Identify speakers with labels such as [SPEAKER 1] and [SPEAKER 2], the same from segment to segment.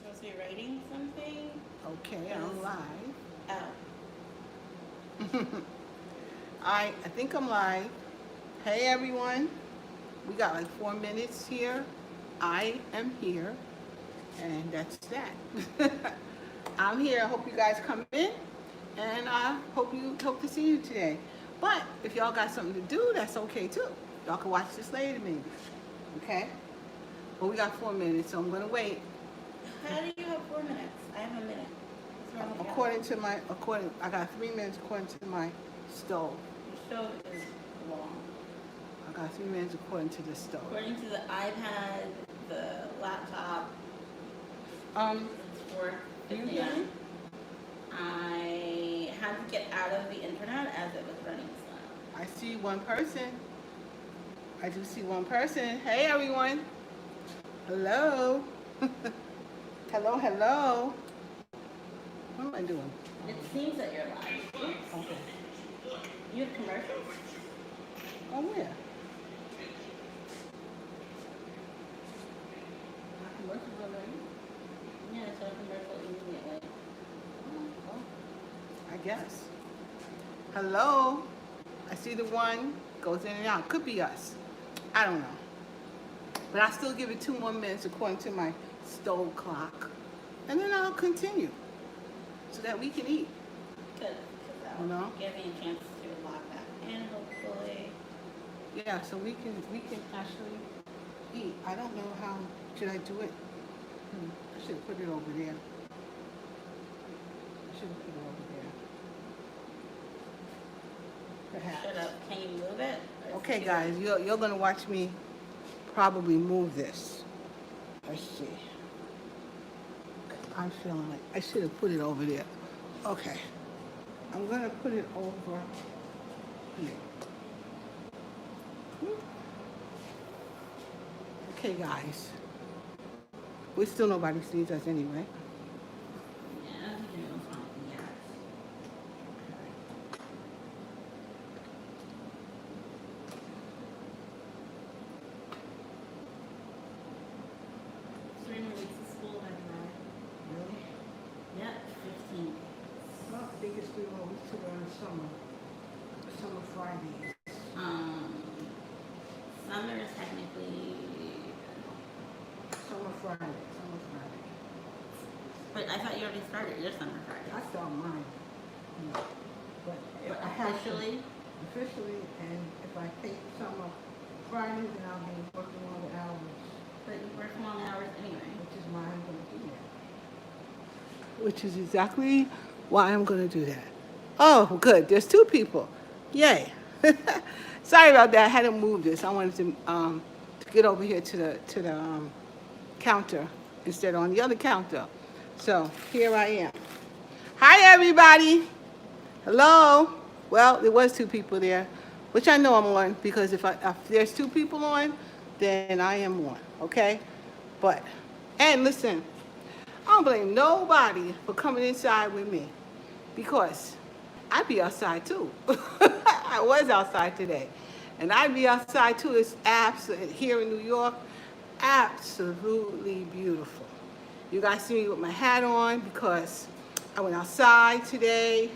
[SPEAKER 1] supposed to be writing something.
[SPEAKER 2] Okay, I'm live.
[SPEAKER 1] Oh.
[SPEAKER 2] I think I'm live. Hey everyone, we got like 4 minutes here. I am here, and that's that. I'm here. I hope you guys come in, and I hope to see you today. But if y'all got something to do, that's okay too. Y'all can watch this later maybe. Okay? But we got 4 minutes, so I'm gonna wait.
[SPEAKER 1] How do you have 4 minutes? I have a minute. What's wrong with that?
[SPEAKER 2] I got 3 minutes according to my stove.
[SPEAKER 1] Your show is long.
[SPEAKER 2] I got 3 minutes according to the stove.
[SPEAKER 1] According to the iPad, the laptop, it's
[SPEAKER 2] You
[SPEAKER 1] 4:59.
[SPEAKER 2] hear me?
[SPEAKER 1] I had to get out of the internet as it was running slow.
[SPEAKER 2] I see one person. I do see one person. Hey everyone. Hello. Hello. What am I doing?
[SPEAKER 1] It seems that you're live. Oops.
[SPEAKER 2] Okay.
[SPEAKER 1] You have commercials?
[SPEAKER 2] Oh where? My commercials already?
[SPEAKER 1] Yeah, I saw a commercial immediately.
[SPEAKER 2] Oh, I guess. Hello. I see the one goes in and out. Could be us. I don't know. But I'll still give it 2 more minutes according to my stove clock. And then I'll continue so that we can eat.
[SPEAKER 1] Good. Because that
[SPEAKER 2] You
[SPEAKER 1] will
[SPEAKER 2] know?
[SPEAKER 1] give me a chance to log back in, hopefully.
[SPEAKER 2] Yeah, so we can actually eat. I don't know how should I do it. I should put it over there. I should put it over there. Perhaps.
[SPEAKER 1] Shut up. Can you move it? Or
[SPEAKER 2] Okay,
[SPEAKER 1] is it-
[SPEAKER 2] guys, you're gonna watch me probably move this. Let's see. I'm feeling like I should have put it over there. Okay, I'm gonna put it over here. Okay, guys. We still nobody sees us anyway.
[SPEAKER 1] Yeah, I think it was fine. Yeah. It's 3 more weeks of school, by the way.
[SPEAKER 2] Really?
[SPEAKER 1] Yeah, 15.
[SPEAKER 2] Well, I think it's 3 more weeks to learn summer Fridays.
[SPEAKER 1] Summer is technically,
[SPEAKER 2] Summer Friday.
[SPEAKER 1] but I thought you already started your summer
[SPEAKER 2] I
[SPEAKER 1] Fridays.
[SPEAKER 2] start mine. But
[SPEAKER 1] But
[SPEAKER 2] I have to.
[SPEAKER 1] officially,
[SPEAKER 2] And if I take summer Fridays, then I'll be working all the hours,
[SPEAKER 1] but you work long hours anyway.
[SPEAKER 2] which is why I'm going to do that. Which is exactly why I'm going to do that. Oh, good. There's 2 people. Yay. Sorry about that. I had to move this. I wanted to get over here to the counter instead of on the other counter. So here I am. Hi, everybody. Hello. Well, there was 2 people there, which I know I'm on because if there's 2 people on, then I am on. Okay. But and listen, I don't blame nobody for coming inside with me because I be outside too. I was outside today, and I be outside too. It's absolutely here in New York, absolutely beautiful. You guys see me with my hat on because I went outside today,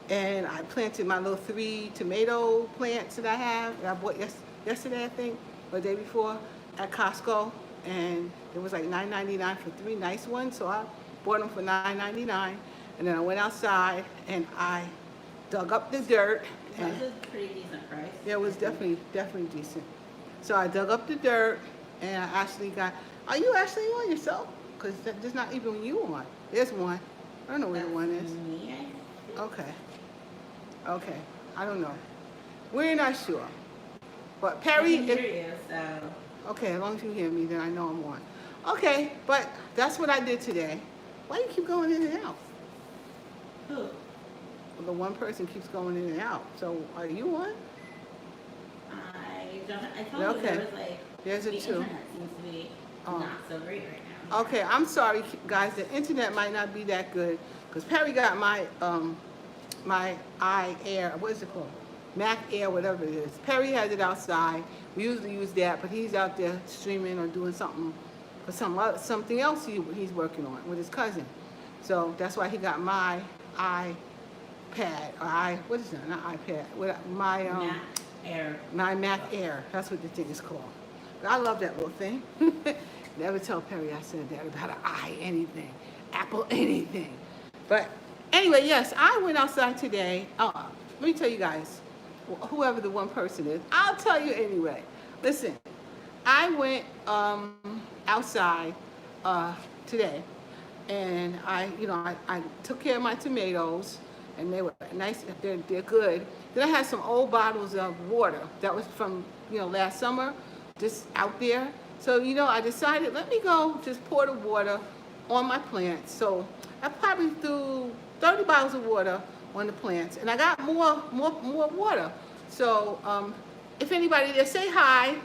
[SPEAKER 2] and I planted my little 3 tomato plants that I have that I bought yesterday, I think, or the day before at Costco, and it was like $9.99 for 3 nice ones. So I bought them for $9.99, and then I went outside and I dug up the dirt. And
[SPEAKER 1] That's a pretty decent price.
[SPEAKER 2] yeah, it was definitely decent. So I dug up the dirt, and I actually got. Are you actually on yourself? Because there's not even you on. There's one. I don't know where the one is.
[SPEAKER 1] Me, I think.
[SPEAKER 2] Okay. I don't know. We're not sure. But
[SPEAKER 1] I
[SPEAKER 2] Perry,
[SPEAKER 1] can hear you, so.
[SPEAKER 2] okay, as long as you hear me, then I know I'm on. Okay, but that's what I did today. Why do you keep going in and out?
[SPEAKER 1] Who?
[SPEAKER 2] Well, the one person keeps going in and out. So are you on?
[SPEAKER 1] I don't. I told you
[SPEAKER 2] Okay.
[SPEAKER 1] there was like
[SPEAKER 2] There's
[SPEAKER 1] the
[SPEAKER 2] a 2.
[SPEAKER 1] internet seems to be
[SPEAKER 2] Oh.
[SPEAKER 1] not so great right now.
[SPEAKER 2] Okay, I'm sorry, guys. The internet might not be that good because Perry got my my Air. What is it called? Mac Air, whatever it is. Perry has it outside. We usually use that, but he's out there streaming or doing something for something else he's working on with his cousin. So that's why he got my iPad, or what is that? Not iPad. My
[SPEAKER 1] Mac Air.
[SPEAKER 2] my Mac Air. That's what the thing is called. But I love that little thing. Never tell Perry I said that about an anything, Apple anything. But anyway, yes, I went outside today. Let me tell you guys, whoever the one person is, I'll tell you anyway. Listen, I went outside today, and I took care of my tomatoes, and they were nice. They're good. Then I had some old bottles of water that was from last summer, just out there. So I decided, let me go just pour the water on my plants. So I probably threw 30 bottles of water on the plants, and I got more water. So if anybody there, say hi.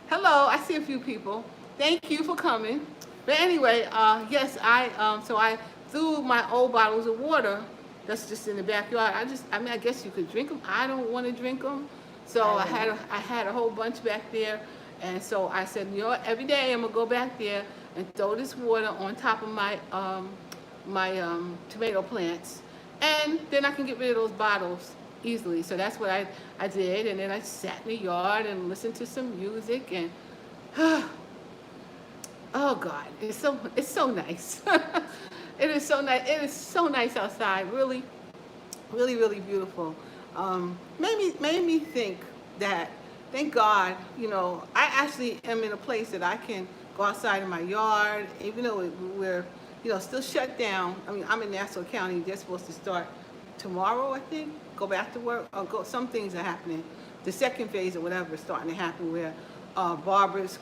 [SPEAKER 2] Hello, I see a few people. Thank you for coming. But anyway, yes, so I threw my old bottles of water that's just in the backyard. I guess you could drink them. I don't want to drink them. So I had a whole bunch back there. And so I said, every day I'm gonna go back there and throw this water on top of my tomato plants, and then I can get rid of those bottles easily. So that's what I did, and then I sat in the yard and listened to some music, and oh God, it's so nice. It is so nice. It is so nice outside. Really, really, really beautiful. Made me think that, thank God, I actually am in a place that I can go outside in my yard, even though we're still shut down. I mean, I'm in Nassau County. They're supposed to start tomorrow, I think. Go back to work. Some things are happening. The second phase or whatever is starting to happen, where barbers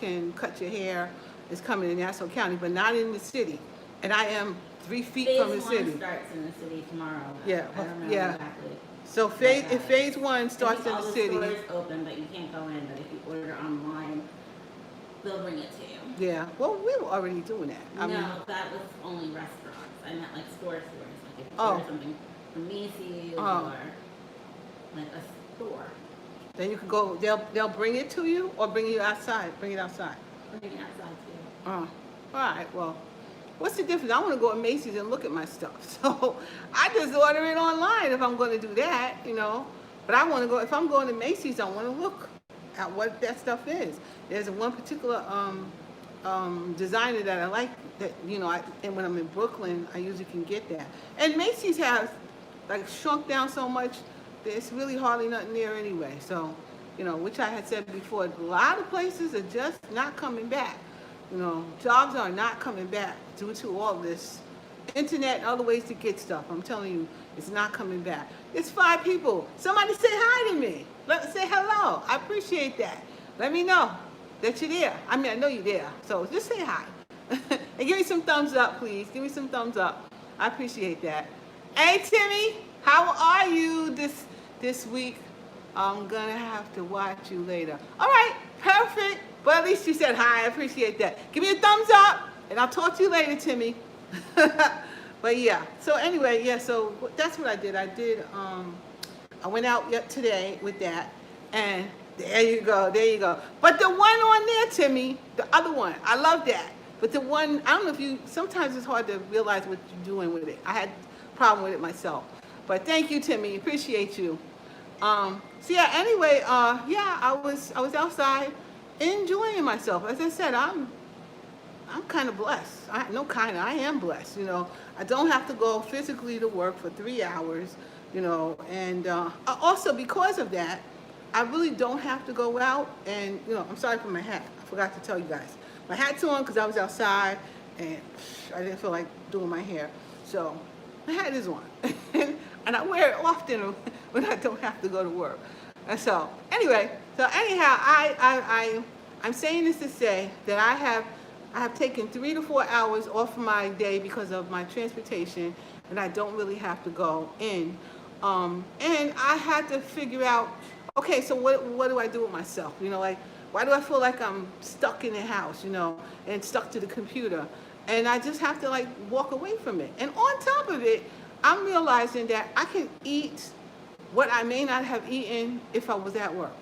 [SPEAKER 2] can cut your hair. Is coming in Nassau County, but not in the city. And I am 3 feet from the city.
[SPEAKER 1] Phase 1 starts in the city tomorrow.
[SPEAKER 2] Yeah,
[SPEAKER 1] I don't know
[SPEAKER 2] yeah.
[SPEAKER 1] exactly.
[SPEAKER 2] So if phase 1 starts in the city.
[SPEAKER 1] All the stores open, but you can't go in. But if you order online, they'll bring it to you.
[SPEAKER 2] Yeah. Well, we were already doing that.
[SPEAKER 1] No, that was only restaurants. I meant like stores. Like if you
[SPEAKER 2] Oh.
[SPEAKER 1] order something from Macy's
[SPEAKER 2] Oh.
[SPEAKER 1] or like a store,
[SPEAKER 2] Then you can go. They'll bring it to you, or bring it outside.
[SPEAKER 1] bring it outside too.
[SPEAKER 2] Oh, all right. Well, what's the difference? I want to go to Macy's and look at my stuff. So I just order it online if I'm going to do that, But I want to go, if I'm going to Macy's, I want to look at what that stuff is. There's one particular designer that I like that, and when I'm in Brooklyn, I usually can get that. And Macy's has like shrunk down so much, there's really hardly nothing there anyway. So, which I had said before, a lot of places are just not coming back. Jobs are not coming back due to all this internet and other ways to get stuff. I'm telling you, it's not coming back. It's 5 people. Somebody say hi to me. Say hello. I appreciate that. Let me know that you're there. I mean, I know you're there. So just say hi. And give me some thumbs up, please. Give me some thumbs up. I appreciate that. Hey, Timmy, how are you this week? I'm going to have to watch you later. All right, perfect. But at least you said hi. I appreciate that. Give me a thumbs up, and I'll talk to you later, Timmy. But yeah, so anyway, yeah, so that's what I did. I went out today with that, and there you go. But the one on there, Timmy, the other one, I love that. But the one, I don't know if sometimes it's hard to realize what you're doing with it. I had a problem with it myself. But thank you, Timmy, appreciate you. So yeah, anyway, I was outside enjoying myself. As I said, I'm kind of blessed. I am blessed. I don't have to go physically to work for 3 hours. And also because of that, I really don't have to go out. And I'm sorry for my hat. I forgot to tell you guys. My hat's on because I was outside and I didn't feel like doing my hair. So my hat is on, and I wear it often when I don't have to go to work. And so anyhow, I'm saying this to say that I have taken 3 to 4 hours off my day because of my transportation, and I don't really have to go in. And I had to figure out, okay, so what do I do with myself? Why do I feel like I'm stuck in the house, and stuck to the computer? And I just have to walk away from it. And on top of it, I'm realizing that I can eat what I may not have eaten if I was at work.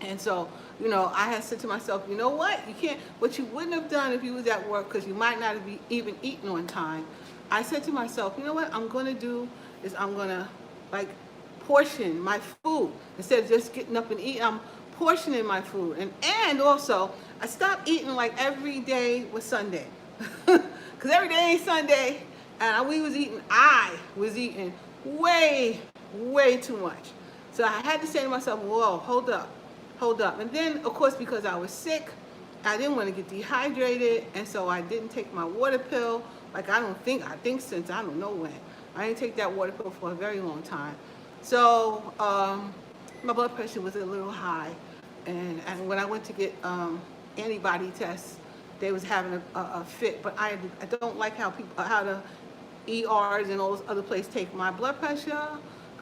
[SPEAKER 2] And so, you know, I had said to myself, you know what? You can't, what you wouldn't have done if you was at work, because you might not have even eaten on time. I said to myself, you know what I'm going to do is I'm going to, like, portion my food. Instead of just getting up and eating, I'm portioning my food. And also, I stopped eating like every day was Sunday. Because every day ain't Sunday. And I was eating way, way too much. So I had to say to myself, whoa, hold up. And then, of course, because I was sick, I didn't want to get dehydrated, and so I didn't take my water pill. Like, I think since I don't know when. I didn't take that water pill for a very long time. So my blood pressure was a little high. And when I went to get antibody tests, they was having a fit. But I don't like how the ERs and all those other places take my blood pressure.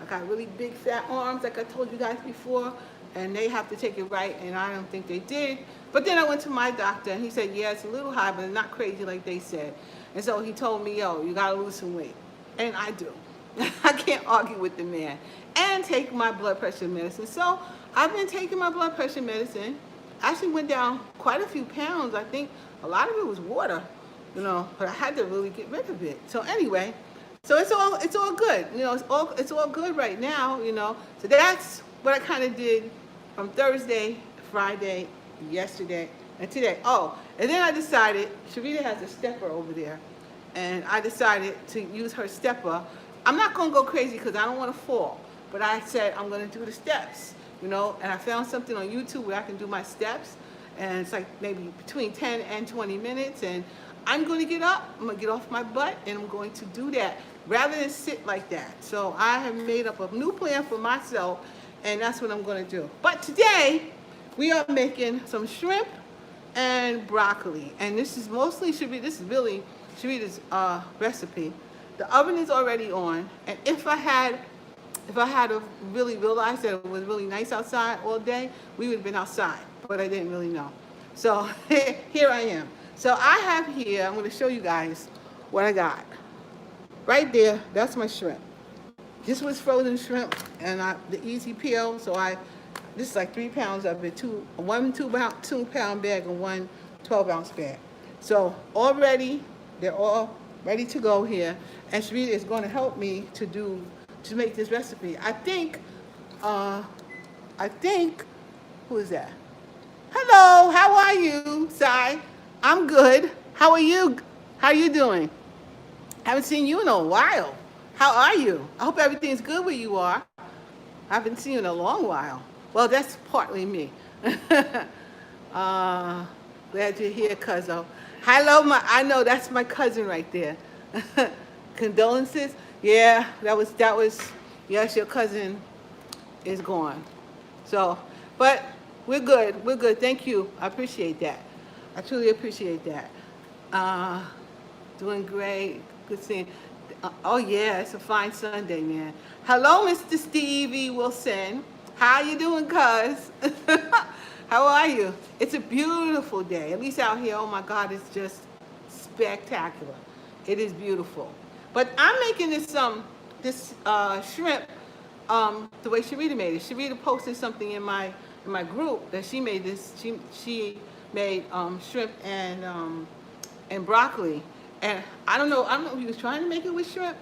[SPEAKER 2] I got really big fat arms, like I told you guys before, and they have to take it right, and I don't think they did. But then I went to my doctor, and he said, yeah, it's a little high, but it's not crazy like they said. And so he told me, yo, you gotta lose some weight. And I do. I can't argue with the man. And take my blood pressure medicine. So I've been taking my blood pressure medicine. Actually went down quite a few pounds. I think a lot of it was water, you know, but I had to really get rid of it. So anyway, so it's all good. You know, it's all good right now, you know. So that's what I kind of did from Thursday, Friday, yesterday, and today. Oh, and then I decided, Sharita has a stepper over there, and I decided to use her stepper. I'm not going to go crazy because I don't want to fall, but I said I'm going to do the steps, you know, and I found something on YouTube where I can do my steps, and it's like maybe between 10 and 20 minutes, and I'm going to get up, I'm going to get off my butt, and I'm going to do that rather than sit like that. So I have made up a new plan for myself, and that's what I'm going to do. But today, we are making some shrimp and broccoli, and this is mostly really Sharita's recipe. The oven is already on, and if I had really realized that it was really nice outside all day, we would have been outside, but I didn't really know. So here I am. So I have here, I'm going to show you guys what I got. Right there, that's my shrimp. This was frozen shrimp, and the easy peel, so this is like 3 pounds of it, one 2-pound bag and one 12-ounce bag. So already, they're all ready to go here, and Sharita is going to help me to make this recipe. I think, who is that? Hello, how are you, Sai? I'm good. How are you? How are you doing? Haven't seen you in a while. How are you? I hope everything's good where you are. I haven't seen you in a long while. Well, that's partly me. Glad you're here, Cuzzo. Hello, I know that's my cousin right there. Condolences. Yeah, that was. Yes, your cousin is gone. So, but we're good. We're good. Thank you. I appreciate that. I truly appreciate that. Doing great. Good seeing. Oh yeah, it's a fine Sunday, man. Hello, Mr. Stevie Wilson. How you doing, cuz? How are you? It's a beautiful day. At least out here, oh my God, it's just spectacular. It is beautiful. But I'm making this shrimp the way Sharita made it. Sharita posted something in my group that she made this. She made shrimp and broccoli. And I don't know if he was trying to make it with shrimp,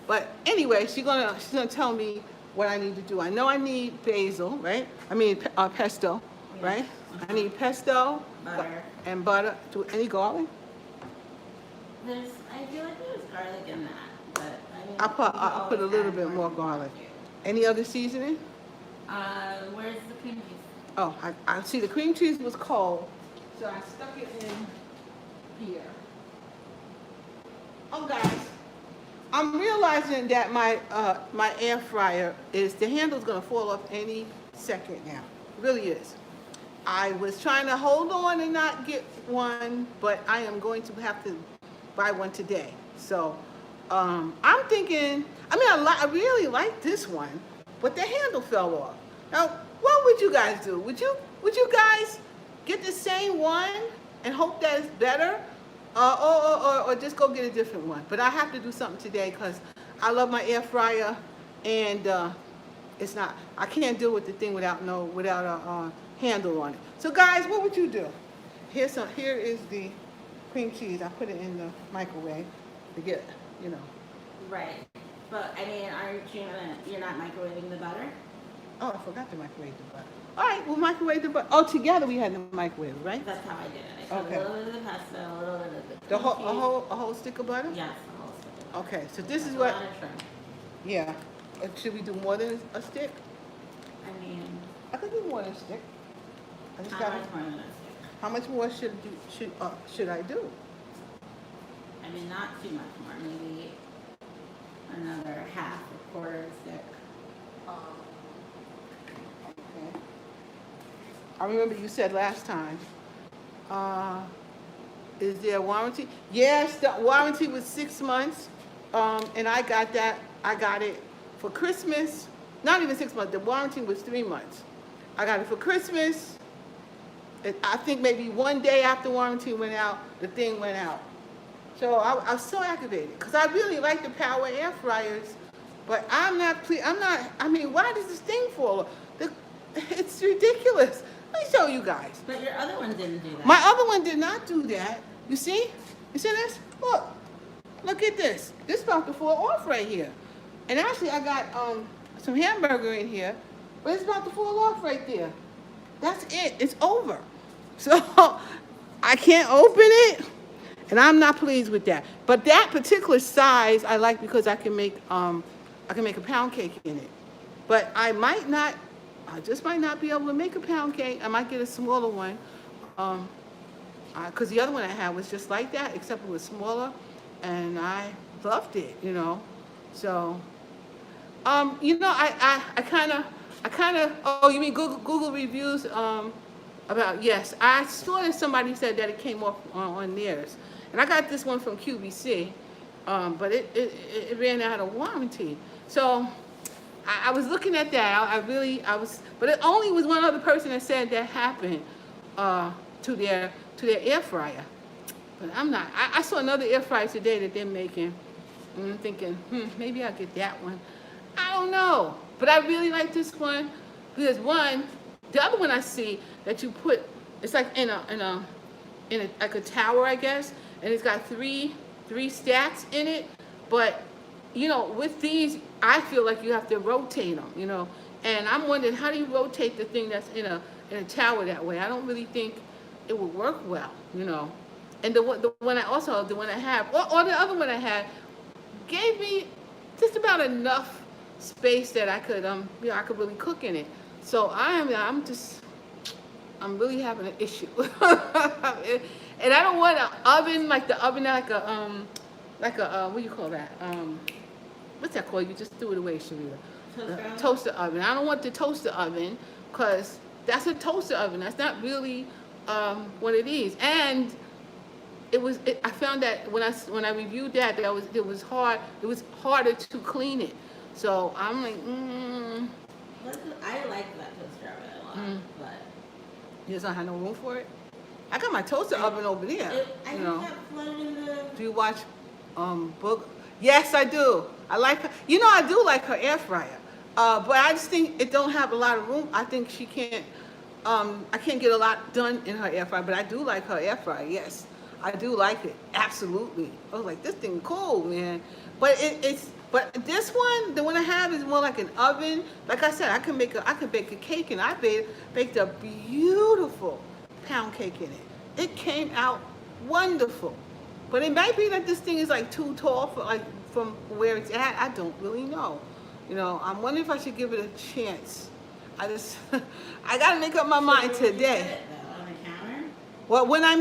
[SPEAKER 2] but anyway, she's gonna tell me what I need to do. I know I need basil, right? I mean pesto, yes. Right? I need pesto,
[SPEAKER 1] butter,
[SPEAKER 2] and butter. Do any garlic?
[SPEAKER 1] I feel like there's garlic in that, but I mean,
[SPEAKER 2] I'll put a little bit more garlic. Any other seasoning?
[SPEAKER 1] Where's the cream cheese?
[SPEAKER 2] Oh, I see the cream cheese was cold, so I stuck it in here. Oh, guys, I'm realizing that my air fryer the handle's gonna fall off any second now. It really is. I was trying to hold on and not get one, but I am going to have to buy one today. So I'm thinking. I mean, I really like this one, but the handle fell off. Now, what would you guys do? Would you guys get the same one and hope that it's better? Or just go get a different one. But I have to do something today because I love my air fryer, and I can't deal with the thing without a handle on it. So guys, what would you do? Here is the cream cheese. I put it in the microwave to get, you know.
[SPEAKER 1] Right. But I mean, you're not microwaving the butter?
[SPEAKER 2] Oh, I forgot to microwave the butter. All right, we'll microwave the butter. Oh, together we had the microwave, right?
[SPEAKER 1] That's how I did it. I put
[SPEAKER 2] Okay.
[SPEAKER 1] a little bit of the pesto, a little bit of the
[SPEAKER 2] The
[SPEAKER 1] cream cheese.
[SPEAKER 2] a whole stick of butter?
[SPEAKER 1] Yes, a whole stick of butter.
[SPEAKER 2] Okay, so this
[SPEAKER 1] That's
[SPEAKER 2] is
[SPEAKER 1] a
[SPEAKER 2] what.
[SPEAKER 1] lot of shrimp.
[SPEAKER 2] Yeah. Should we do more than a stick?
[SPEAKER 1] I mean,
[SPEAKER 2] I could do more than a stick. I just
[SPEAKER 1] how
[SPEAKER 2] gotta.
[SPEAKER 1] much more than a stick?
[SPEAKER 2] How much more should I do?
[SPEAKER 1] I mean, not too much more. Maybe another half or quarter stick.
[SPEAKER 2] Okay. I remember you said last time, is there a warranty? Yes, the warranty was 6 months, and I got it for Christmas. Not even 6 months. The warranty was 3 months. I got it for Christmas. I think maybe one day after warranty went out, the thing went out. So I was so aggravated because I really like the power air fryers, but I mean, why does this thing fall? It's ridiculous. Let me show you guys.
[SPEAKER 1] But your other one didn't do that.
[SPEAKER 2] My other one did not do that. You see? You see this? Look at this. This is about to fall off right here. And actually I got some hamburger in here, but it's about to fall off right there. That's it. It's over. So I can't open it, and I'm not pleased with that. But that particular size I like because I can make a pound cake in it. But I just might not be able to make a pound cake. I might get a smaller one, because the other one I had was just like that, except it was smaller, and I loved it, you know. So, you know, I kind of. Oh, you mean Google reviews? About, yes, I saw that somebody said that it came off on theirs, and I got this one from QVC, but it ran out of warranty. So I was looking at that. But it only was one other person that said that happened to their air fryer. But I'm not. I saw another air fryer today that they're making, and I'm thinking, maybe I'll get that one. I don't know, but I really like this one because the other one I see that you put, it's like in a like a tower, I guess, and it's got three stacks in it. But you know, with these, I feel like you have to rotate them, you know. And I'm wondering, how do you rotate the thing that's in a tower that way? I don't really think it would work well, you know. And the one I have, or the other one I had, gave me just about enough space that I could I could really cook in it. So I'm really having an issue. And I don't want an oven like a what do you call that? What's that called? You just threw it away, Sharita. Toaster oven. I don't want the toaster oven because that's a toaster oven. That's not really what it is. And I found that when I reviewed that it was hard. It was harder to clean it. So I'm like,
[SPEAKER 1] I like that toaster oven a lot, but
[SPEAKER 2] you just don't have no room for it. I got my toaster oven over there.
[SPEAKER 1] I
[SPEAKER 2] you
[SPEAKER 1] think
[SPEAKER 2] know.
[SPEAKER 1] that flooded in the.
[SPEAKER 2] Do you watch book? Yes, I do. I like her. You know, I do like her air fryer. But I just think it don't have a lot of room. I think she can't. I can't get a lot done in her air fryer. But I do like her air fryer. Yes, I do like it. Absolutely. I was like, this thing cool, man. But But this one, the one I have, is more like an oven. Like I said, I can bake a cake, and I baked a beautiful pound cake in it. It came out wonderful. But it might be that this thing is like too tall from where it's at. I don't really know. You know, I'm wondering if I should give it a chance. I gotta make up my mind today.
[SPEAKER 1] On the counter?
[SPEAKER 2] Well, when I'm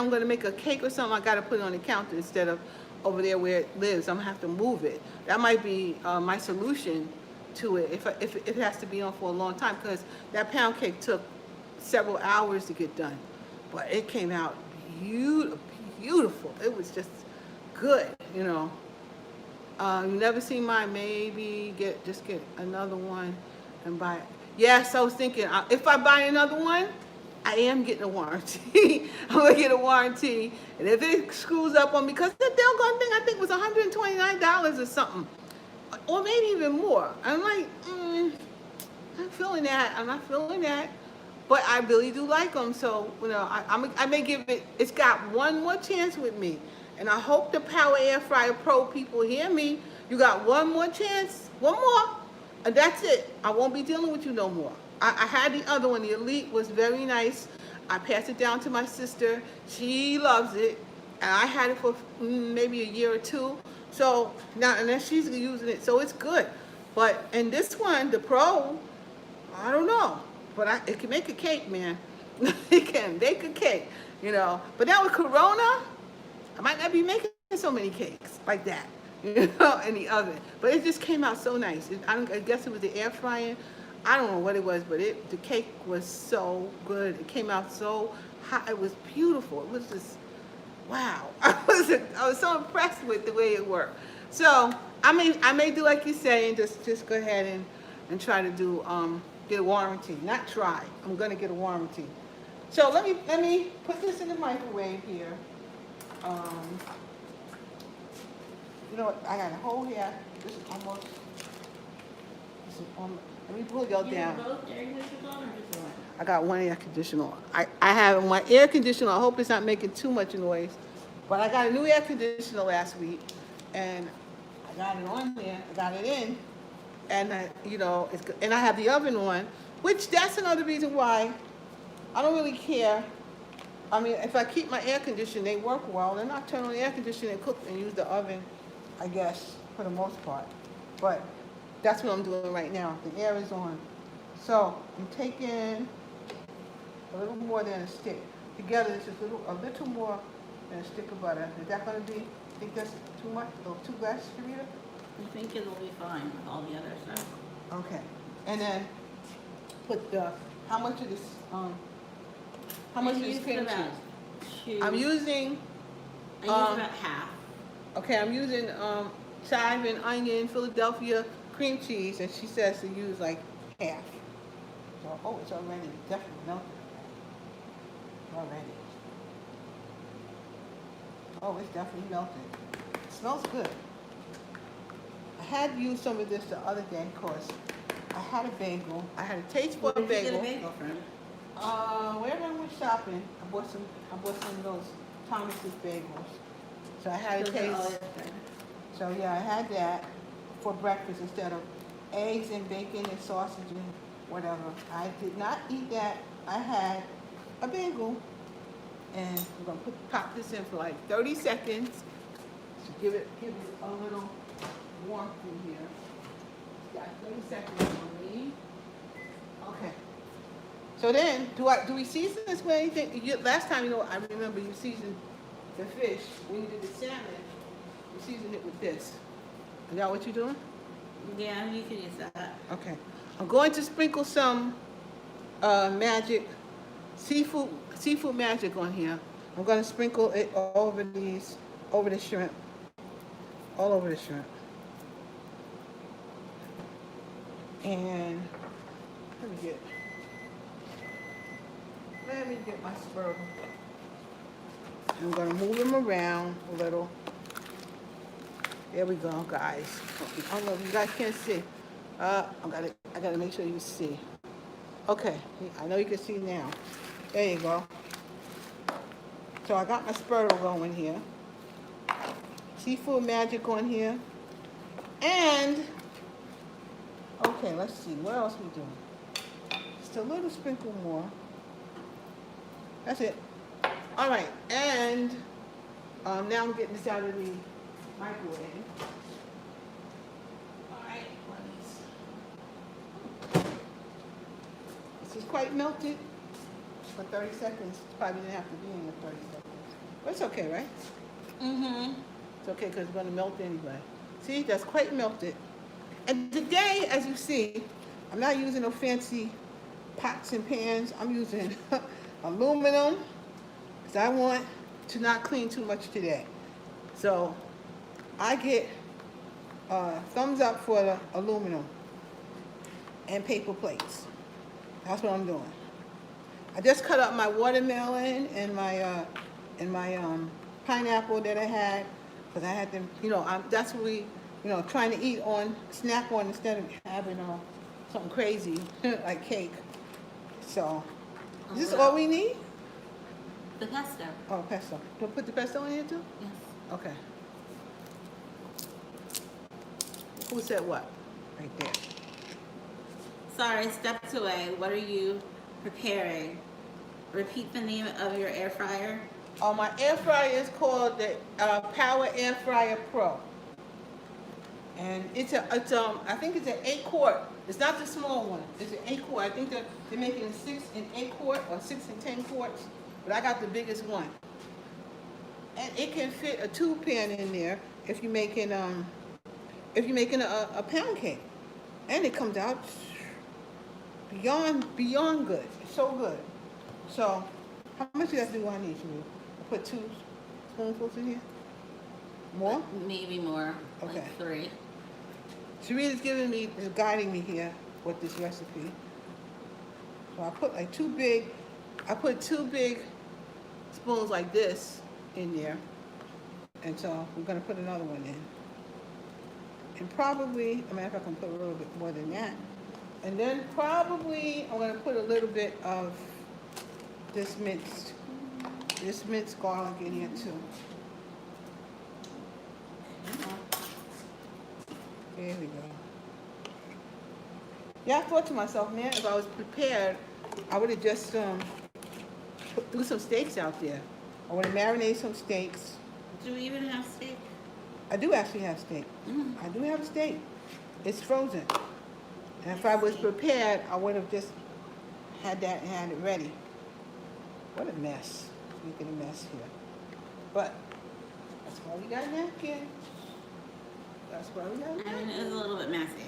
[SPEAKER 2] gonna make a cake or something, I gotta put it on the counter instead of over there where it lives. I'm gonna have to move it. That might be my solution to it if it has to be on for a long time, because that pound cake took several hours to get done, but it came out beautiful. It was just good, you know. You never seen mine? Maybe just get another one and buy it. Yes, I was thinking if I buy another one, I am getting a warranty. I'm gonna get a warranty, and if it screws up on me, because the doggone thing I think was $129 or something, or maybe even more. I'm like, I'm not feeling that. but I really do like them. So, I may give it, it's got one more chance with me. And I hope the Power Air Fryer Pro people hear me. You got one more chance, one more, and that's it. I won't be dealing with you no more. I had the other one, the Elite was very nice. I passed it down to my sister. She loves it. And I had it for maybe a year or two. So now, and then she's using it, so it's good. But, and this one, the Pro, I don't know. But it can make a cake, man. It can bake a cake, But now with Corona, I might not be making so many cakes like that, in the oven. But it just came out so nice. I guess it was the air frying. I don't know what it was, but the cake was so good. It came out so hot. It was beautiful. It was just, wow. I was so impressed with the way it worked. So I may do like you say and just go ahead and try to do get a warranty. Not try. I'm gonna get a warranty. So let me put this in the microwave here. You know what? I got a hole here. This is almost. Let me pull y'all down.
[SPEAKER 1] You have both air conditioners on or just one?
[SPEAKER 2] I got one air conditioner on. I have my air conditioner. I hope it's not making too much noise. But I got a new air conditioner last week, and I got it on there. I got it in, and and I have the oven on, which that's another reason why I don't really care. I mean, if I keep my air conditioner, they work well. Then I turn on the air conditioner and cook and use the oven, I guess, for the most part. But that's what I'm doing right now. The air is on. So I'm taking a little more than a stick. Together, it's just a little more than a stick of butter. Is that going to be, think that's too much? Or too less, Sharita?
[SPEAKER 1] I think it'll be fine with all the other stuff.
[SPEAKER 2] Okay. And then put how much of this, how much of this cream cheese? I'm using,
[SPEAKER 1] I use about half.
[SPEAKER 2] okay, I'm using chive and onion, Philadelphia cream cheese, and she says to use like half. So, oh, it's already definitely melted. Already. Oh, it's definitely melted. It smells good. I had used some of this the other day, of course. I had a bagel. I had a taste for a bagel.
[SPEAKER 1] Where did you get a bagel from?
[SPEAKER 2] Wherever I went shopping, I bought some of those Thomas's bagels. So I had a
[SPEAKER 1] Those are
[SPEAKER 2] taste.
[SPEAKER 1] always good.
[SPEAKER 2] So yeah, I had that for breakfast instead of eggs and bacon and sausage and whatever. I did not eat that. I had a bagel, and we're gonna pop this in for like 30 seconds to give it a little warmth in here. Got 30 seconds on me. Okay. So then, do we season this with anything? Last time, I remember you seasoned the fish when you did the salmon. You seasoned it with this. Is that what you're doing?
[SPEAKER 1] Yeah, you can use that.
[SPEAKER 2] Okay. I'm going to sprinkle some magic seafood magic on here. I'm going to sprinkle it over the shrimp, all over the shrimp. And let me get my spur. I'm going to move them around a little. There we go, guys. I don't know if you guys can see. I gotta make sure you see. Okay, I know you can see now. There you go. So I got my spurtle going here. Seafood magic on here. And, okay, let's see, what else we doing? Just a little sprinkle more. That's it. All right, and now I'm getting this out of the microwave. All right, this is quite melted for 30 seconds. Probably didn't have to be in the 30 seconds. But it's okay, right? Mm-hmm. It's okay because it's going to melt anyway. See, that's quite melted. And today, as you see, I'm not using no fancy pots and pans. I'm using aluminum because I want to not clean too much today. So I get thumbs up for the aluminum and paper plates. That's what I'm doing. I just cut up my watermelon and my pineapple that I had because I had them. That's what we, trying to eat on, instead of having something crazy like cake. So Is this all we need?
[SPEAKER 1] The pesto.
[SPEAKER 2] Oh, pesto. Do I put the pesto in here too?
[SPEAKER 1] Yes.
[SPEAKER 2] Okay. Who said what? Right there.
[SPEAKER 1] Sorry, steps away. What are you preparing? Repeat the name of your air fryer.
[SPEAKER 2] Oh, my air fryer is called the Power Air Fryer Pro. And I think it's an 8-quart. It's not the small one. It's an 8-quart. I think they're making a 6 and 8 quart or 6 and 10 quarts. But I got the biggest one. And it can fit a 2-pan in there if you're making a pound cake. And it comes out beyond good. It's so good. So, how much of that do I need, Sharita? I put 2 spoonfuls in here? More?
[SPEAKER 1] Maybe more.
[SPEAKER 2] Okay.
[SPEAKER 1] Like 3.
[SPEAKER 2] Sharita's guiding me here with this recipe. So I put like 2 big spoons like this in there. And so we're gonna put another one in. And probably, I mean, if I can put a little bit more than that. And then probably I'm gonna put a little bit of this minced garlic in here too. There we go. Yeah, I thought to myself, man, if I was prepared, I would have just do some steaks out there. I want to marinate some steaks.
[SPEAKER 1] Do we even have steak?
[SPEAKER 2] I do actually have steak. I do have a steak. It's frozen. And if I was prepared, I would have just had that and had it ready. What a mess. Making a mess here. But that's why we got napkins. That's why we got
[SPEAKER 1] I mean,
[SPEAKER 2] napkins.
[SPEAKER 1] it was a little bit messy.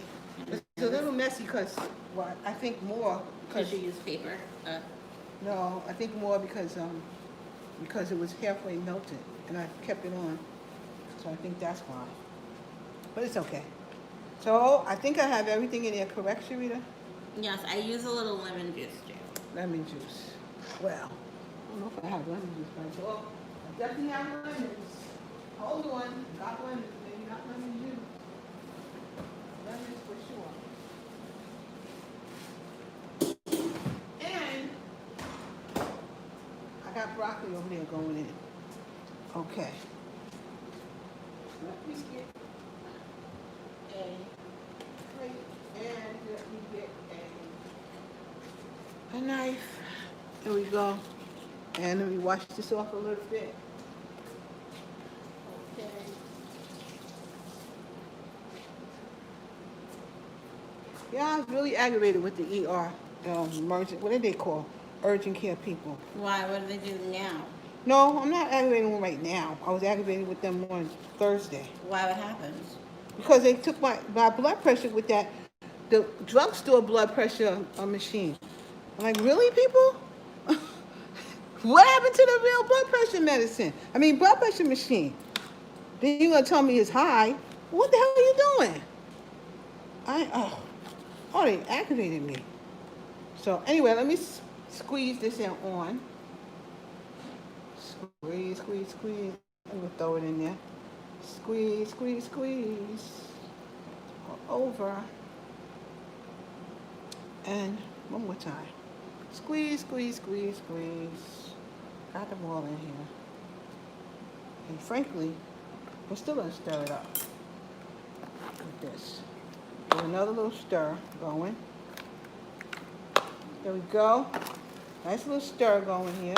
[SPEAKER 2] It's a little messy because, well, I think more
[SPEAKER 1] Because you use paper.
[SPEAKER 2] no, I think more because it was halfway melted and I kept it on. So I think that's why. But it's okay. So I think I have everything in there, correct, Sharita?
[SPEAKER 1] Yes, I use a little lemon juice too.
[SPEAKER 2] Lemon juice. Well, I don't know if I have lemon juice, but well, I definitely have lemons. Hold on, got lemons, maybe not lemon juice. Lemons for sure. And I got broccoli over there going in. Okay. Let me get a plate and let me get a knife. There we go. And let me wash this off a little bit. Okay. Yeah, I was really aggravated with the ER, emergent, what do they call? Urgent care people.
[SPEAKER 1] Why? What do they do now?
[SPEAKER 2] No, I'm not aggravating them right now. I was aggravated with them on Thursday.
[SPEAKER 1] Why? What happened?
[SPEAKER 2] Because they took my blood pressure with the drugstore blood pressure machine. I'm like, really, people? What happened to the real blood pressure medicine? I mean, blood pressure machine. Then you're going to tell me it's high. What the hell are you doing? They aggravated me. So anyway, let me squeeze this in on. Squeeze, squeeze, squeeze. I'm going to throw it in there. Squeeze, squeeze, squeeze. Over. And one more time. Squeeze, squeeze, squeeze, squeeze. Got them all in here. And frankly, we're still going to stir it up. Like this. Give another little stir going. There we go. Nice little stir going here.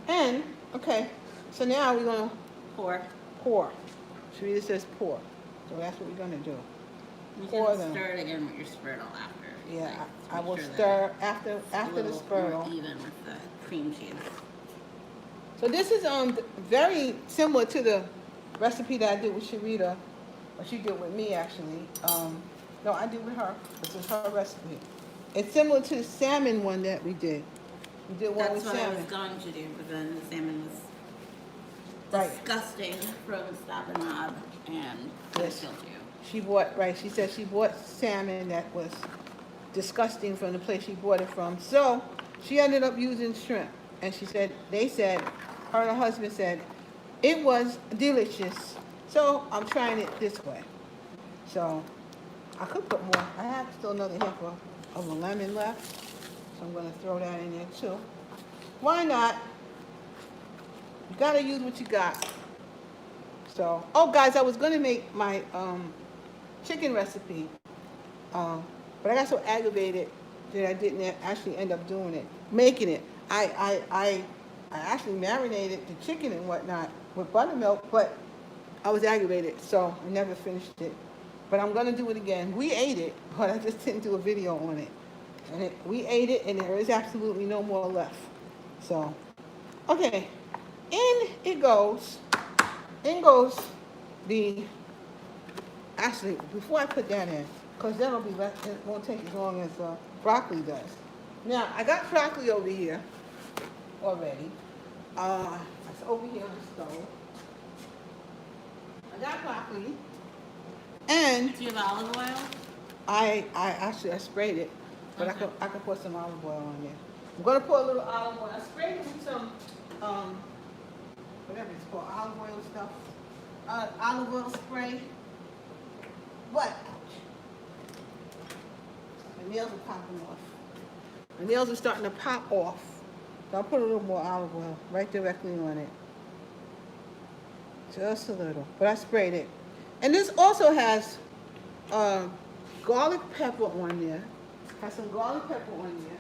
[SPEAKER 2] And, okay, so now we're going to pour. Sharita says pour. So that's what we're going to do.
[SPEAKER 1] You
[SPEAKER 2] Pour
[SPEAKER 1] can
[SPEAKER 2] them.
[SPEAKER 1] stir it again with your spurtle after.
[SPEAKER 2] Yeah,
[SPEAKER 1] Like,
[SPEAKER 2] I
[SPEAKER 1] make
[SPEAKER 2] will
[SPEAKER 1] sure that
[SPEAKER 2] stir after
[SPEAKER 1] it's a
[SPEAKER 2] the
[SPEAKER 1] little
[SPEAKER 2] spurtle.
[SPEAKER 1] more even with the cream cheese.
[SPEAKER 2] So this is very similar to the recipe that I did with Sharita, or she did with me actually. No, I did with her. This is her recipe. It's similar to the salmon one that we did. We did one
[SPEAKER 1] That's
[SPEAKER 2] with
[SPEAKER 1] what
[SPEAKER 2] salmon.
[SPEAKER 1] I was going to do, but then the salmon was
[SPEAKER 2] Right.
[SPEAKER 1] disgusting from Stop and Knob, and
[SPEAKER 2] Yes.
[SPEAKER 1] I killed you.
[SPEAKER 2] She said she bought salmon that was disgusting from the place she bought it from. So she ended up using shrimp. And she said, her and her husband said, it was delicious. So I'm trying it this way. So I could put more. I have still another half of a lemon left. So I'm gonna throw that in there too. Why not? You gotta use what you got. So, oh guys, I was gonna make my chicken recipe, but I got so aggravated that I didn't actually end up doing it, making it. I actually marinated the chicken and whatnot with buttermilk, but I was aggravated, so I never finished it. But I'm gonna do it again. We ate it, but I just didn't do a video on it. And we ate it, and there is absolutely no more left. So, okay, in it goes. In goes the, actually, before I put that in, because that'll be less, it won't take as long as broccoli does. Now, I got broccoli over here already. It's over here on the stove. I got broccoli. And
[SPEAKER 1] Do you have olive oil?
[SPEAKER 2] I actually sprayed it, but
[SPEAKER 1] Okay.
[SPEAKER 2] I can put some olive oil on there. I'm gonna put a little olive oil. I sprayed it with some whatever it's called, olive oil stuff. Olive oil spray. But my nails are popping off. My nails are starting to pop off. So I'll put a little more olive oil right directly on it. Just a little. But I sprayed it. And this also has garlic pepper on there. Has some garlic pepper on there.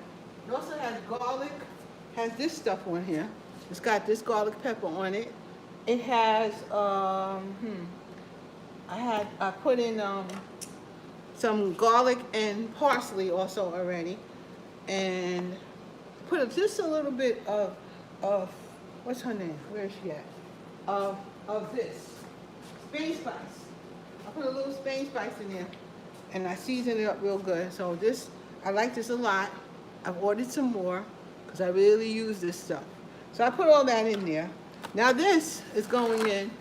[SPEAKER 2] It also has garlic, has this stuff on here. It's got this garlic pepper on it. It has, I put in some garlic and parsley also already. And put just a little bit of what's her name? Where is she at? Of this, Spain spice. I put a little Spain spice in there, and I seasoned it up real good. So this, I like this a lot. I've ordered some more, because I really use this stuff. So I put all that in there. Now this is going in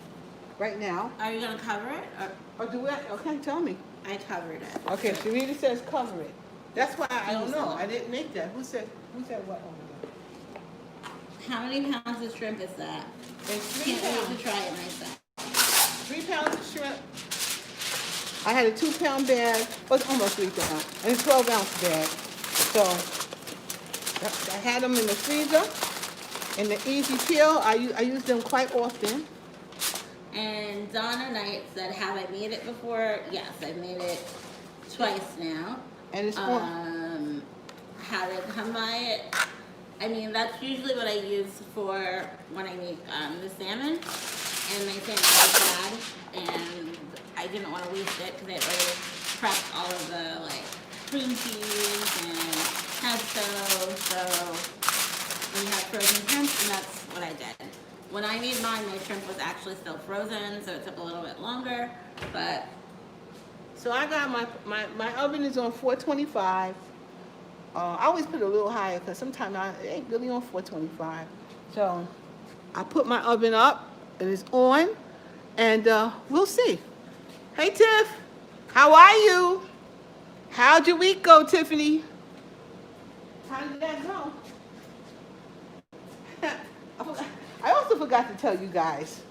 [SPEAKER 2] right now.
[SPEAKER 1] Are you gonna cover it?
[SPEAKER 2] Or do I? Okay, tell me.
[SPEAKER 1] I covered it.
[SPEAKER 2] Okay, Sharita says cover it. That's why I don't know. I didn't make that. Who said what over there?
[SPEAKER 1] How many pounds of shrimp is that?
[SPEAKER 2] It's 3
[SPEAKER 1] Can't wait
[SPEAKER 2] pounds.
[SPEAKER 1] to try it myself.
[SPEAKER 2] 3 pounds of shrimp. I had a 2-pound bag, well, it's almost 3 pounds, and a 12-ounce bag. So I had them in the freezer, in the easy peel. I use them quite often.
[SPEAKER 1] And Donna Knight said, have I made it before? Yes, I've made it twice now.
[SPEAKER 2] And it's
[SPEAKER 1] How did I come by it? I mean, that's usually what I use for when I make the salmon. And my salmon was bad, and I didn't want to waste it because I had already prepped all of the cream cheese and pesto. So we had frozen shrimp, and that's what I did. When I made mine, my shrimp was actually still frozen, so it took a little bit longer. But
[SPEAKER 2] so I got my oven is on 425. I always put it a little higher because sometimes it ain't really on 425. So I put my oven up. It is on, and we'll see. Hey Tiff, how are you? How'd your week go, Tiffany? How did that go? I also forgot to tell you guys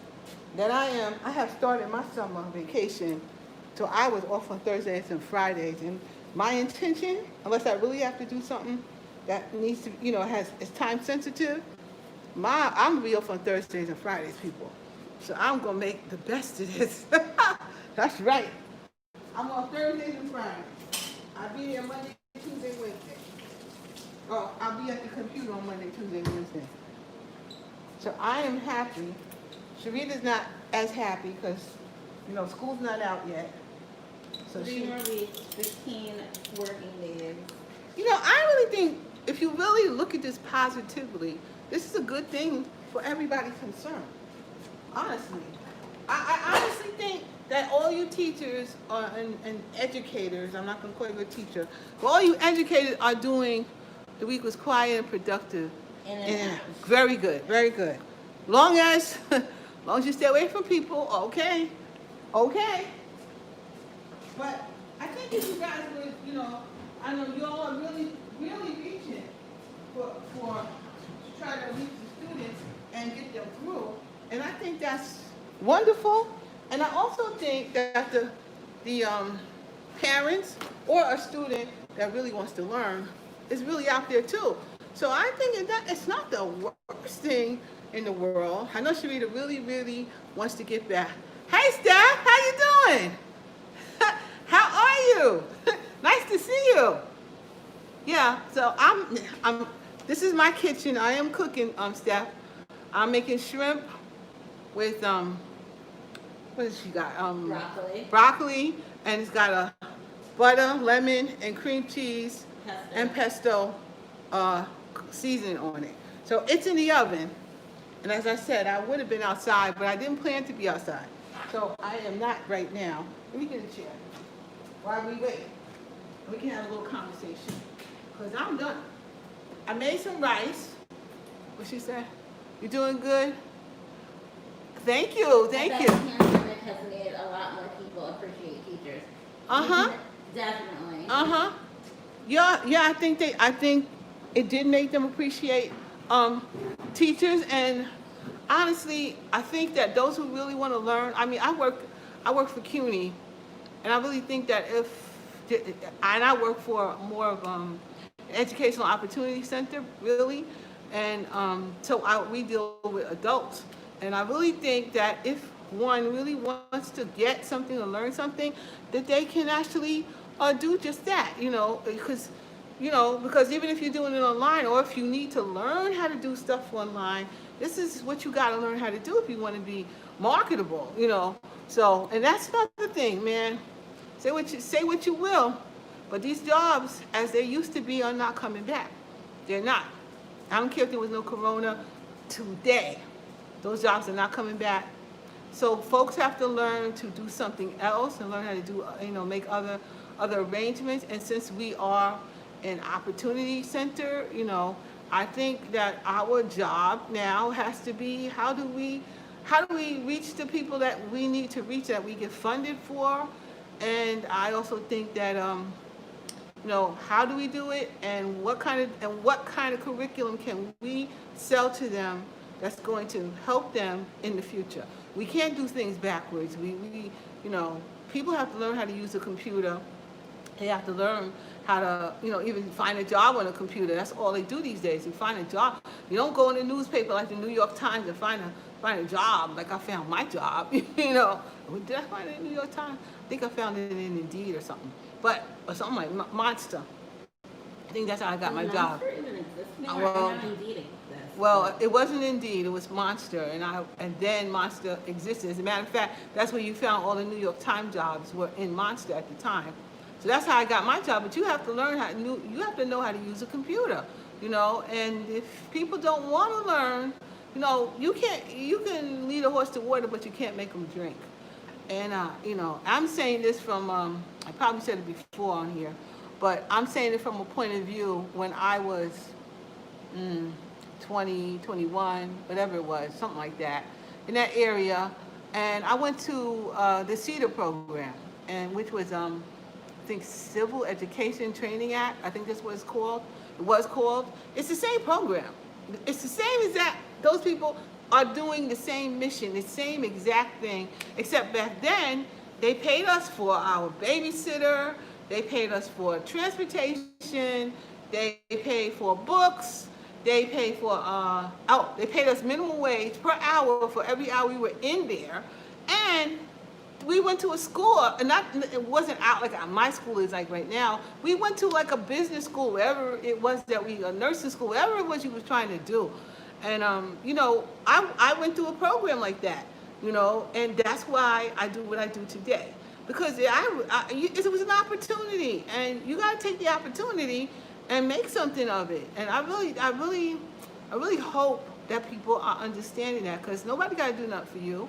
[SPEAKER 2] that I have started my summer vacation. So I was off on Thursdays and Fridays, and my intention, unless I really have to do something that needs to, it's time sensitive, I'm gonna be off on Thursdays and Fridays, people. So I'm gonna make the best of this. That's right. I'm on Thursdays and Fridays. I'll be there Monday, Tuesday, Wednesday. Oh, I'll be at the computer on Monday, Tuesday, Wednesday. So I am happy. Sharita's not as happy because, school's not out yet. So
[SPEAKER 1] 3 more weeks, 15 working days.
[SPEAKER 2] I really think if you really look at this positively, this is a good thing for everybody concerned. Honestly. I honestly think that all you teachers and educators, I'm not going to call you a teacher, but all you educators are doing, the week was quiet and productive. And very good, very good. Long as you stay away from people, okay. But I think if you guys would, I know you all are really, really reaching for to try to reach the students and get them through. And I think that's wonderful. And I also think that the parents or a student that really wants to learn is really out there too. So I think that it's not the worst thing in the world. I know Sharita really, really wants to get back. Hey, Steph, how you doing? How are you? Nice to see you. Yeah, so this is my kitchen. I am cooking, Steph. I'm making shrimp with, what has she got?
[SPEAKER 1] Broccoli.
[SPEAKER 2] Broccoli, and it's got a butter, lemon, and cream cheese,
[SPEAKER 1] Pesto.
[SPEAKER 2] and pesto seasoning on it. So it's in the oven. And as I said, I would have been outside, but I didn't plan to be outside. So I am not right now. Let me get a chair while we wait. We can have a little conversation. Because I'm done. I made some rice. What she said? You doing good? Thank you, thank you.
[SPEAKER 1] The pandemic has made a lot more people appreciate teachers.
[SPEAKER 2] Uh-huh.
[SPEAKER 1] Definitely.
[SPEAKER 2] Uh-huh. Yeah, I think it did make them appreciate teachers, and honestly, I think that those who really want to learn, I mean, I work for CUNY, and I really think that and I work for more of Educational Opportunity Center, really, and so we deal with adults, and I really think that if one really wants to get something or learn something, that they can actually do just that, because even if you're doing it online, or if you need to learn how to do stuff online, this is what you got to learn how to do if you want to be marketable, So, and that's another thing, man. Say what you will, but these jobs, as they used to be, are not coming back. They're not. I don't care if there was no corona today. Those jobs are not coming back. So folks have to learn to do something else and learn how to do, make other arrangements. And since we are an opportunity center, I think that our job now has to be how do we reach the people that we need to reach, that we get funded for. And I also think that how do we do it, and what kind of curriculum can we sell to them that's going to help them in the future. We can't do things backwards. People have to learn how to use a computer. They have to learn how to, even find a job on a computer. That's all they do these days. You find a job. You don't go in the newspaper like the New York Times and find a job. Like I found my job. Did I find it in the New York Times? I think I found it in Indeed or something. Or something like Monster. I think that's how I got my job. Well, it wasn't Indeed, it was Monster, and then Monster existed. As a matter of fact, that's where you found all the New York Times jobs were in Monster at the time. So that's how I got my job. But you have to learn you have to know how to use a computer, And if people don't want to learn, you can lead a horse to water, but you can't make them drink. And I'm saying this from I probably said it before on here, but I'm saying it from a point of view when I was 20, 21, whatever it was, something like that, in that area. And I went to the CEDAR program, and which was, I think, Civil Education Training Act. I think that's what it's called. It was called. It's the same program. It's the same exact, those people are doing the same mission, the same exact thing, except back then, they paid us for our babysitter, they paid us for transportation, they paid for books, they paid for, they paid us minimum wage per hour for every hour we were in there. And we went to a school, and it wasn't out like my school is like right now. We went to like a business school, wherever it was a nursing school, whatever it was you was trying to do. And, I went through a program like that, and that's why I do what I do today. Because it was an opportunity, and you got to take the opportunity and make something of it. And I really hope that people are understanding that, because nobody got to do nothing for you.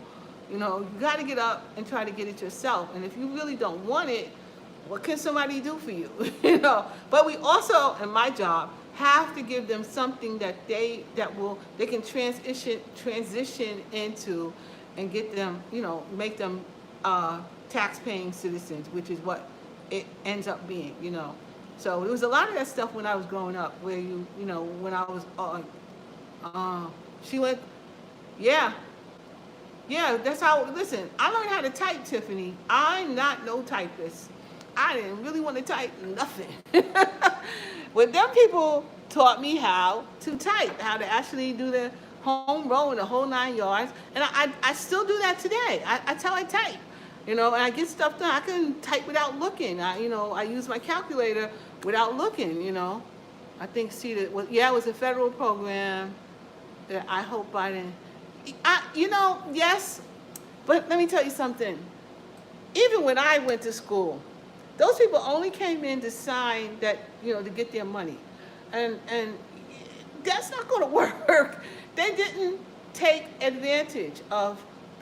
[SPEAKER 2] You got to get up and try to get it yourself. And if you really don't want it, what can somebody do for you? But we also, in my job, have to give them something that they can transition into, and get them, make them tax-paying citizens, which is what it ends up being, So there was a lot of that stuff when I was growing up, where when I was, she went, yeah, that's how, listen, I learned how to type, Tiffany. I'm not no typist. I didn't really want to type nothing. But them people taught me how to type, how to actually do the home row and the whole 9 yards. And I still do that today. That's how I type. You know, and I get stuff done. I can type without looking. I use my calculator without looking, you know. I think, see, that was, yeah, it was a federal program that I hope I didn't. Yes, but let me tell you something. Even when I went to school, those people only came in to sign that, to get their money. And that's not going to work. They didn't take advantage of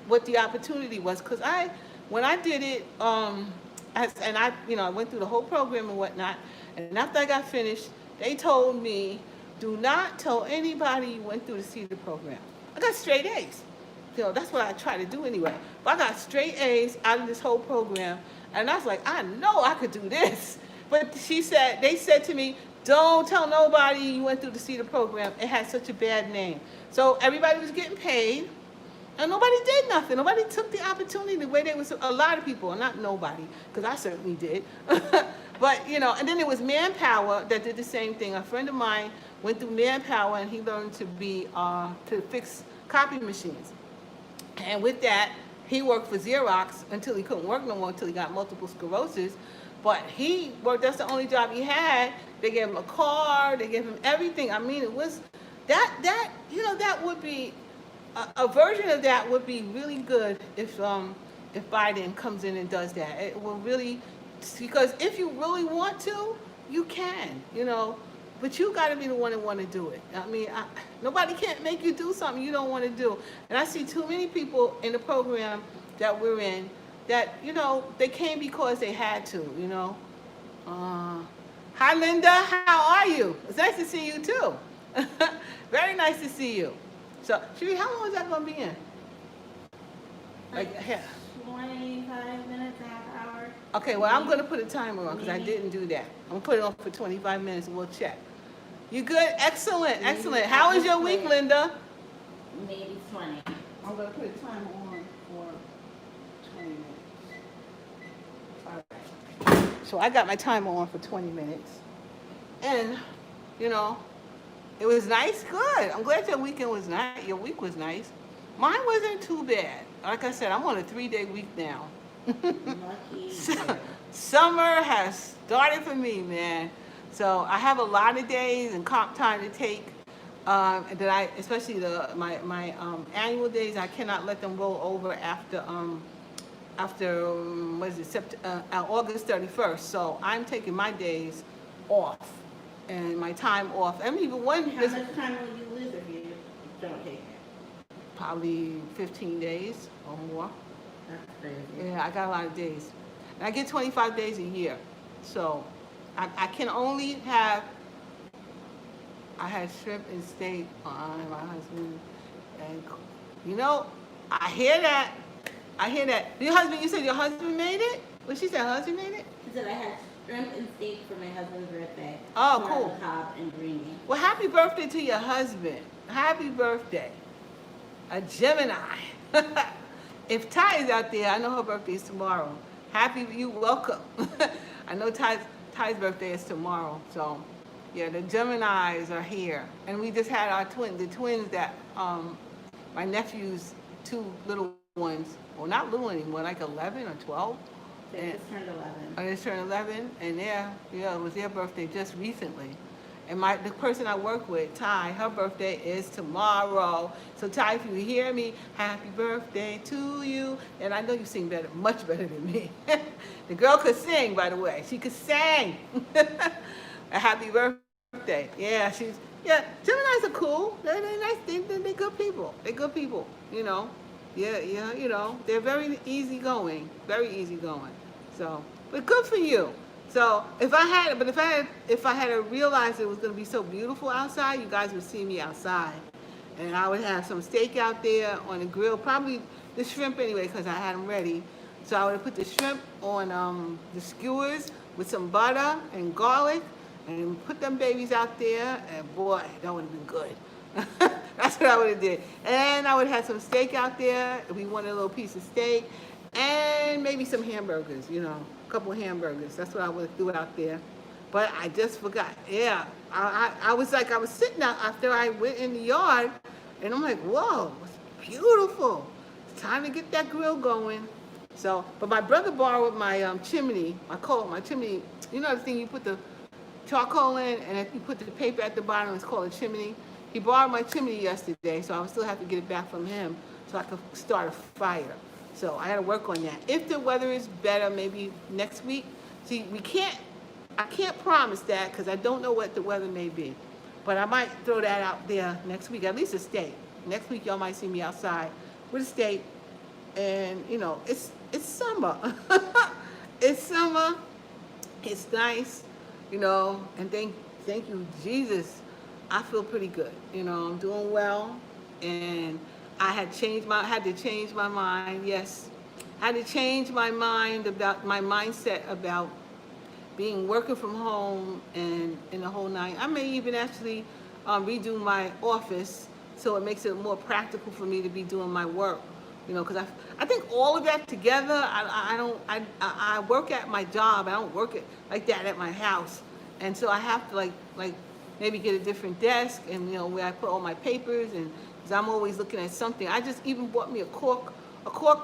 [SPEAKER 2] what the opportunity was. Because when I did it, I went through the whole program and whatnot. And after I got finished, they told me, do not tell anybody you went through the CETA program. I got straight A's. That's what I try to do anyway. But I got straight A's out of this whole program. And I was like, I know I could do this. But they said to me, don't tell nobody you went through the CETA program. It had such a bad name. So everybody was getting paid. And nobody did nothing. Nobody took the opportunity the way they was. A lot of people, not nobody, because I certainly did. But, and then there was Manpower that did the same thing. A friend of mine went through Manpower and he learned to fix copy machines. And with that, he worked for Xerox until he couldn't work no more, until he got multiple sclerosis. But he worked, that's the only job he had. They gave him a car, they gave him everything. I mean, it was, that would be, a version of that would be really good if Biden comes in and does that. It will really, because if you really want to, you can, but you got to be the one that want to do it. I mean, nobody can't make you do something you don't want to do. And I see too many people in the program that we're in that, they came because they had to, Hi, Linda. How are you? It's nice to see you, too. Very nice to see you. So, Sheree, how long is that going to be in? Like, yeah.
[SPEAKER 1] 25 minutes, half hour.
[SPEAKER 2] Okay, well, I'm going to put a timer on because I didn't do that. I'm going to put it on for 25 minutes and we'll check. You good? Excellent, excellent. How was your week, Linda?
[SPEAKER 1] Maybe 20.
[SPEAKER 2] I'm going to put a timer on for 20 minutes. All right. So I got my timer on for 20 minutes. And, it was nice, good. I'm glad your weekend was nice. Your week was nice. Mine wasn't too bad. Like I said, I'm on a 3-day week now.
[SPEAKER 1] Lucky.
[SPEAKER 2] Summer has started for me, man. So I have a lot of days and comp time to take. Especially my annual days, I cannot let them roll over after August 31st. So I'm taking my days off and my time off. I mean, even
[SPEAKER 1] How much time will you lose if you don't take it?
[SPEAKER 2] Probably 15 days or more.
[SPEAKER 1] That's crazy.
[SPEAKER 2] Yeah, I got a lot of days. And I get 25 days a year. So I can only have, I had shrimp and steak on my husband. And, I hear that. Your husband, you said your husband made it? Well, she said her husband made it?
[SPEAKER 1] She said I had shrimp and steak for my husband's birthday.
[SPEAKER 2] Oh,
[SPEAKER 1] Corn on
[SPEAKER 2] cool.
[SPEAKER 1] the cob and greenie.
[SPEAKER 2] Well, happy birthday to your husband. Happy birthday. A Gemini. If Ty is out there, I know her birthday is tomorrow. You welcome. I know Ty's birthday is tomorrow. So, yeah, the Geminis are here. And we just had the twins that, my nephew's 2 little ones, well, not little anymore, like 11 or 12.
[SPEAKER 1] They just turned 11.
[SPEAKER 2] I just turned 11, and it was their birthday just recently. And the person I work with, Ty, her birthday is tomorrow. So Ty, if you hear me, happy birthday to you. And I know you sing better, much better than me. The girl could sing, by the way. She could sing. A happy birthday. Yeah, Geminis are cool. They're nice. They're good people. They're good people, Yeah, they're very easygoing. Very easygoing. So, but good for you. So if I had realized it was going to be so beautiful outside, you guys would see me outside, and I would have some steak out there on the grill, probably the shrimp anyway, because I had them ready. So I would have put the shrimp on the skewers with some butter and garlic, and put them babies out there, and boy, that would have been good. That's what I would have did. And I would have some steak out there if we wanted a little piece of steak. and maybe some hamburgers, a couple of hamburgers. That's what I would threw out there. But I just forgot. Yeah, I was like, I was sitting out after I went in the yard, and I'm like, whoa, it's beautiful. It's time to get that grill going. So, but my brother borrowed my chimney, my chimney. You know the thing you put the charcoal in, and if you put the paper at the bottom, it's called a chimney. He borrowed my chimney yesterday, so I would still have to get it back from him so I could start a fire. So I got to work on that. If the weather is better, maybe next week. See, I can't promise that because I don't know what the weather may be. But I might throw that out there next week, at least a steak. Next week, y'all might see me outside with a steak. And, it's summer. It's summer. It's nice, and thank you, Jesus. I feel pretty good. I'm doing well. And I had to change my mind. Yes. I had to change my mind about my mindset about working from home and the whole night. I may even actually redo my office so it makes it more practical for me to be doing my work. Because I think all of that together, I work at my job. I don't work it like that at my house. And so I have to like maybe get a different desk and, where I put all my papers, and because I'm always looking at something. I just even bought me a cork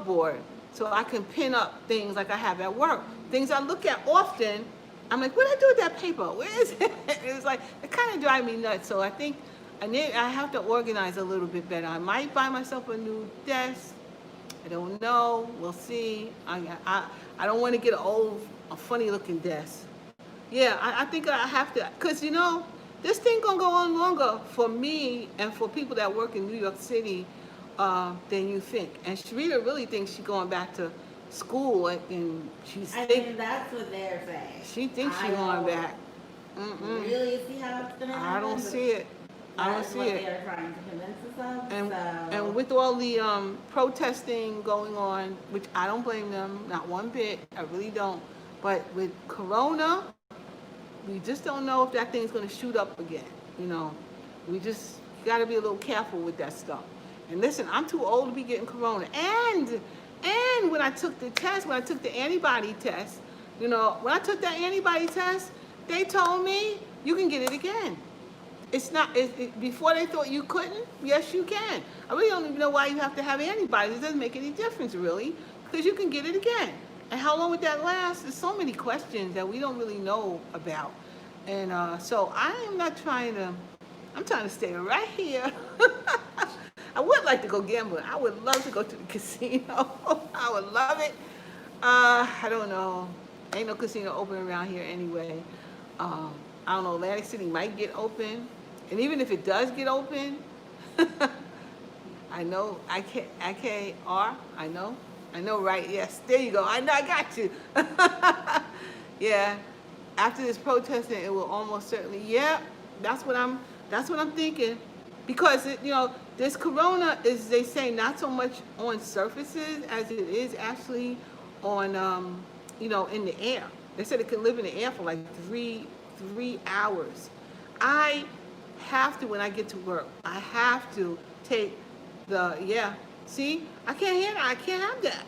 [SPEAKER 2] board so I can pin up things like I have at work. Things I look at often, I'm like, what did I do with that paper? Where is it? It's like, it kind of drives me nuts. So I think I have to organize a little bit better. I might buy myself a new desk. I don't know. We'll see. I don't want to get a funny looking desk. Yeah, I think I have to, because this thing gonna go on longer for me and for people that work in New York City than you think. And Sharita really thinks she's going back to school, and
[SPEAKER 1] I mean, that's what they're saying.
[SPEAKER 2] She thinks she's going back.
[SPEAKER 1] Really see how it's gonna happen?
[SPEAKER 2] I don't see it. I don't see it.
[SPEAKER 1] That's what they're trying to convince us of.
[SPEAKER 2] And with all the protesting going on, which I don't blame them, not one bit, I really don't. But with Corona, we just don't know if that thing's going to shoot up again. We just got to be a little careful with that stuff. And listen, I'm too old to be getting Corona. And when I took the test, when I took the antibody test, when I took that antibody test, they told me you can get it again. It's not, before they thought you couldn't, yes you can. I really don't even know why you have to have antibodies. It doesn't make any difference really, because you can get it again. And how long would that last? There's so many questions that we don't really know about. And so I am not I'm trying to stay right here. I would like to go gambling. I would love to go to the casino. I would love it. I don't know. Ain't no casino open around here anyway. I don't know, Atlantic City might get open. And even if it does get open, I know, IKR, I know, right? Yes, there you go. I know, I got you. Yeah, after this protesting, it will almost certainly, yeah, that's what I'm thinking. Because, this Corona is, they say, not so much on surfaces as it is actually on, in the air. They said it can live in the air for like three hours. I have to, when I get to work, I have to take see, I can't have that.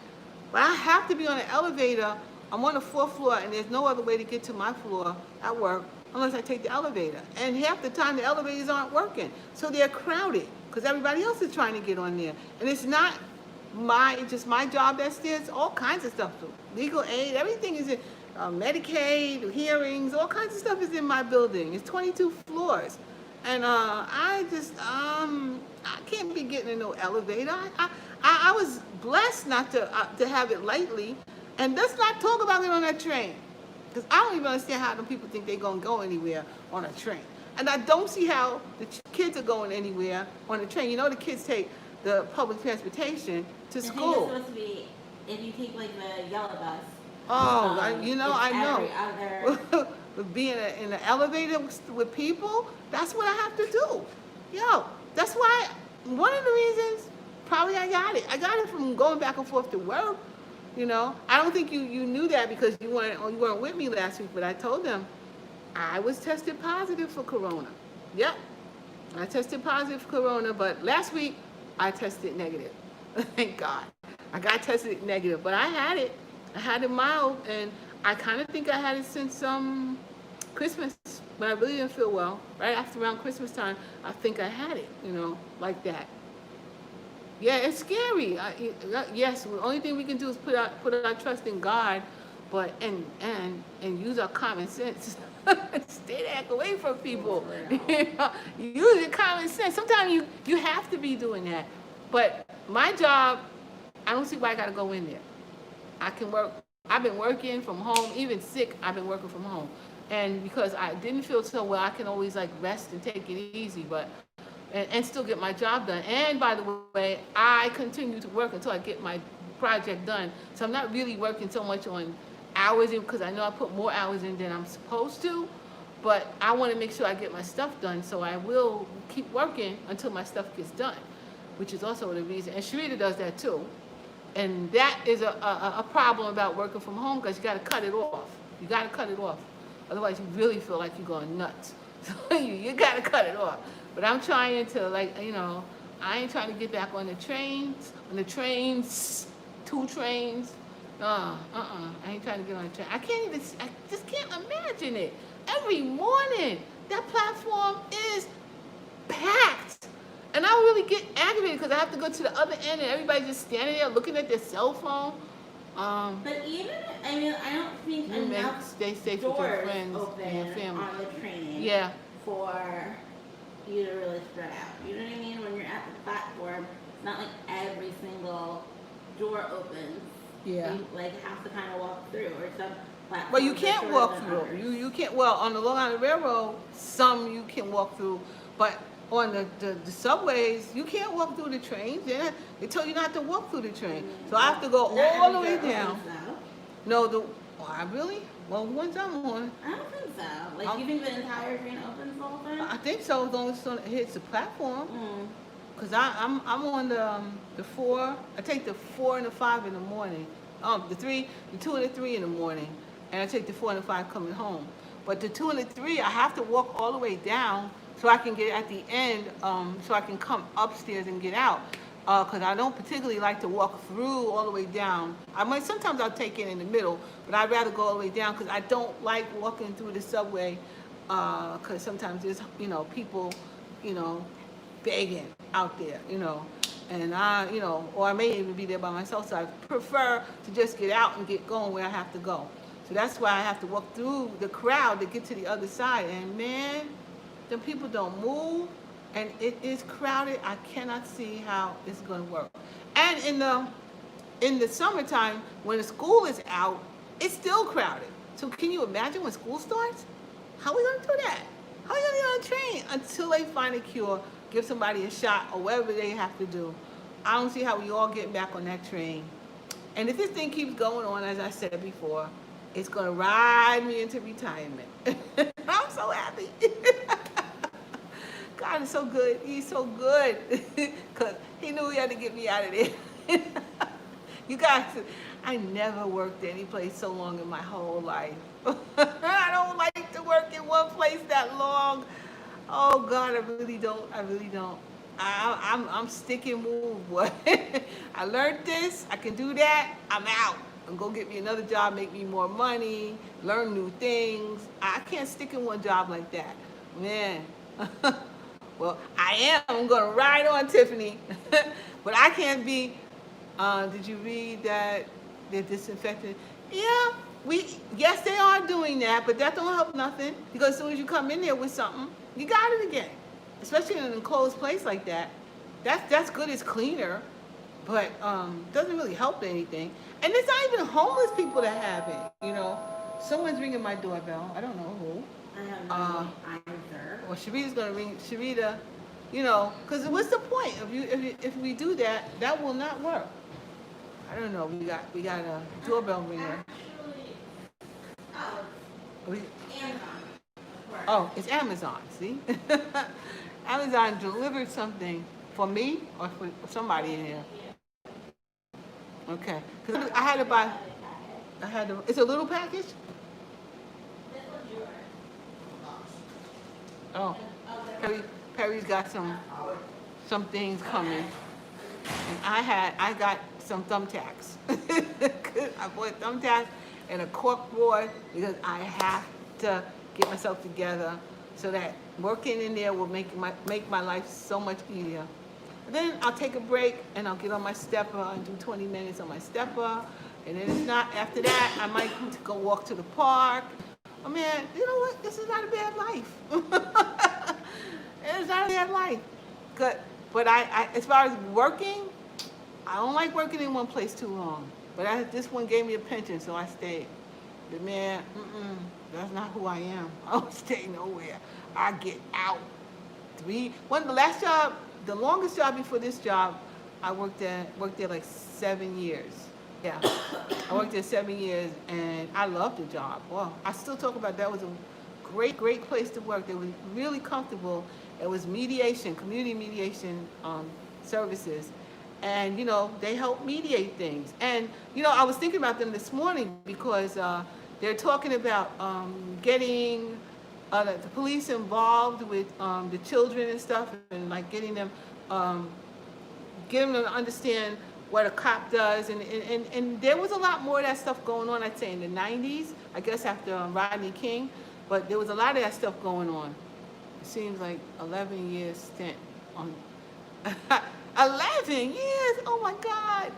[SPEAKER 2] But I have to be on an elevator. I'm on the 4th floor, and there's no other way to get to my floor at work unless I take the elevator. And half the time the elevators aren't working. So they're crowded because everybody else is trying to get on there. And it's not just my job that's there. It's all kinds of stuff. Legal aid, everything is in. Medicaid, hearings, all kinds of stuff is in my building. It's 22 floors. And I can't be getting in no elevator. I was blessed not to have it lately. And let's not talk about it on that train. Because I don't even understand how the people think they're going to go anywhere on a train. And I don't see how the kids are going anywhere on the train. The kids take the public transportation to school.
[SPEAKER 1] I think it's supposed to be, if you take like the yellow bus.
[SPEAKER 2] Oh, I know.
[SPEAKER 1] Every other...
[SPEAKER 2] Being in an elevator with people, that's what I have to do. That's why, one of the reasons, probably I got it from going back and forth to work. I don't think you knew that because you weren't with me last week, but I told them I was tested positive for Corona. Yep, I tested positive for Corona, but last week I tested negative. Thank God. I got tested negative, but I had it. I had it mild, and I kind of think I had it since Christmas, but I really didn't feel well. Right after around Christmas time, I think I had it, like that. Yeah, it's scary. Yes, the only thing we can do is put our trust in God, but and use our common sense. Stay the heck away from people. Use your common sense. Sometimes you have to be doing that. But my job, I don't see why I got to go in there. I can work. I've been working from home, even sick. I've been working from home, and because I didn't feel so well, I can always like rest and take it easy. But and still get my job done. And by the way, I continue to work until I get my project done. So I'm not really working so much on hours in because I know I put more hours in than I'm supposed to. But I want to make sure I get my stuff done, so I will keep working until my stuff gets done, which is also the reason. And Sharita does that too. And that is a problem about working from home because you got to cut it off. You got to cut it off. Otherwise, you really feel like you're going nuts. So you got to cut it off. But I'm trying to, I ain't trying to get back on the trains, 2 trains. I ain't trying to get on the train. I just can't imagine it. Every morning, that platform is packed. And I really get aggravated because I have to go to the other end and everybody's just standing there looking at their cell phone.
[SPEAKER 1] But even, I don't think enough
[SPEAKER 2] stay safe with your friends and your family
[SPEAKER 1] on the train.
[SPEAKER 2] Yeah.
[SPEAKER 1] For you to really spread out. You know what I mean? When you're at the platform, it's not like every single door opens.
[SPEAKER 2] Yeah.
[SPEAKER 1] You have to kind of walk through, or some platforms.
[SPEAKER 2] But you can't walk through. You can't. Well, on the Long Island Railroad, some you can walk through, but on the subways, you can't walk through the trains. They tell you not to walk through the train. So I have to go all the way down. No, I really? Well, the ones I'm on.
[SPEAKER 1] I don't think so. You think the entire train opens the whole time?
[SPEAKER 2] I think so, as long as it hits the platform. Because I'm on the 4. I take the 4 and the 5 in the morning. The 2 and the 3 in the morning. And I take the 4 and the 5 coming home. But the 2 and the 3, I have to walk all the way down so I can get at the end, so I can come upstairs and get out. Because I don't particularly like to walk through all the way down. Sometimes I'll take it in the middle, but I'd rather go all the way down because I don't like walking through the subway because sometimes there's, people, begging out there, and or I may even be there by myself, so I prefer to just get out and get going where I have to go. So that's why I have to walk through the crowd to get to the other side. And man, the people don't move. And it is crowded. I cannot see how it's going to work. And in the summertime, when the school is out, it's still crowded. So can you imagine when school starts? How are we going to do that? How are we going to get on a train until they find a cure, give somebody a shot, or whatever they have to do? I don't see how we all get back on that train. And if this thing keeps going on, as I said before, it's going to ride me into retirement. I'm so happy. God is so good. He's so good. Because he knew he had to get me out of there. You guys, I never worked any place so long in my whole life. I don't like to work in one place that long. Oh, God, I really don't. I'm stick and move, boy. I learned this. I can do that. I'm out. I'm going to get me another job, make me more money, learn new things. I can't stick in one job like that. Man. Well, I am. I'm going to ride on, Tiffany. But I can't be. Did you read that they're disinfecting? Yeah, yes, they are doing that, but that don't help nothing. Because as soon as you come in there with something, you got it again. Especially in an enclosed place like that. That's good. It's cleaner, but doesn't really help anything. And it's not even homeless people that have it. Someone's ringing my doorbell. I don't know who.
[SPEAKER 1] I have no either.
[SPEAKER 2] Well, Sharita's gonna ring. Sharita, because what's the point if we do that? That will not work. I don't know. We got a doorbell ringer.
[SPEAKER 1] Actually, Amazon.
[SPEAKER 2] Oh, it's Amazon. See, Amazon delivered something for me or for somebody in here. Okay, because I had to buy. It's a little package. Oh, Perry's got some things coming. And I got some thumbtacks. I bought thumbtacks and a cork board because I have to get myself together so that working in there will make my life so much easier. Then I'll take a break and I'll get on my stepper and do 20 minutes on my stepper. And then if not, after that, I might go walk to the park. Oh man, you know what? This is not a bad life. It's not a bad life. Good. But as far as working, I don't like working in one place too long. But this one gave me a pension, so I stayed. But man, that's not who I am. I don't stay nowhere. I get out. The longest job before this job, I worked there like 7 years. Yeah, I worked there 7 years, and I loved the job. Well, I still talk about that. Was a great place to work. They were really comfortable. It was community mediation services, and they help mediate things. And I was thinking about them this morning because they're talking about getting the police involved with the children and stuff, and like getting them to understand what a cop does, and there was a lot more of that stuff going on, I'd say, in the 90s, I guess after Rodney King, but there was a lot of that stuff going on. It seems like 11 years stint on 11 years, oh my God,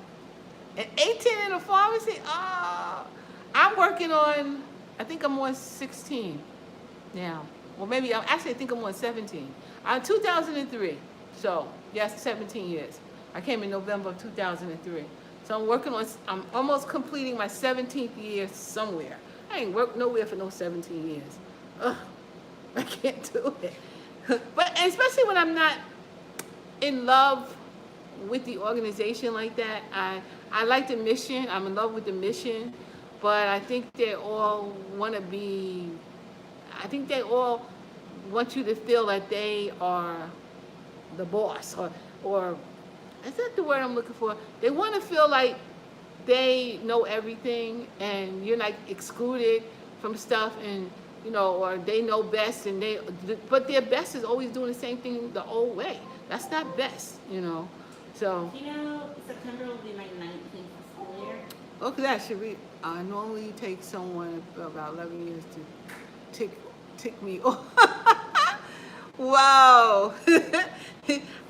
[SPEAKER 2] and 18 in a pharmacy. I'm working on, I think I'm on 16 now. Well, maybe, I think I'm on 17. I'm 2003, so yes, 17 years. I came in November of 2003. So I'm almost completing my 17th year somewhere. I ain't worked nowhere for no 17 years. Ugh, I can't do it. But especially when I'm not in love with the organization like that. I like the mission. I'm in love with the mission. But I think they all want you to feel that they are the boss, or is that the word I'm looking for? They want to feel like they know everything and you're like excluded from stuff, and or they know best, but their best is always doing the same thing the old way. That's not best, So.
[SPEAKER 1] September will be my 19th school year.
[SPEAKER 2] Okay, that should be. I normally take someone about 11 years to tick me off. Wow.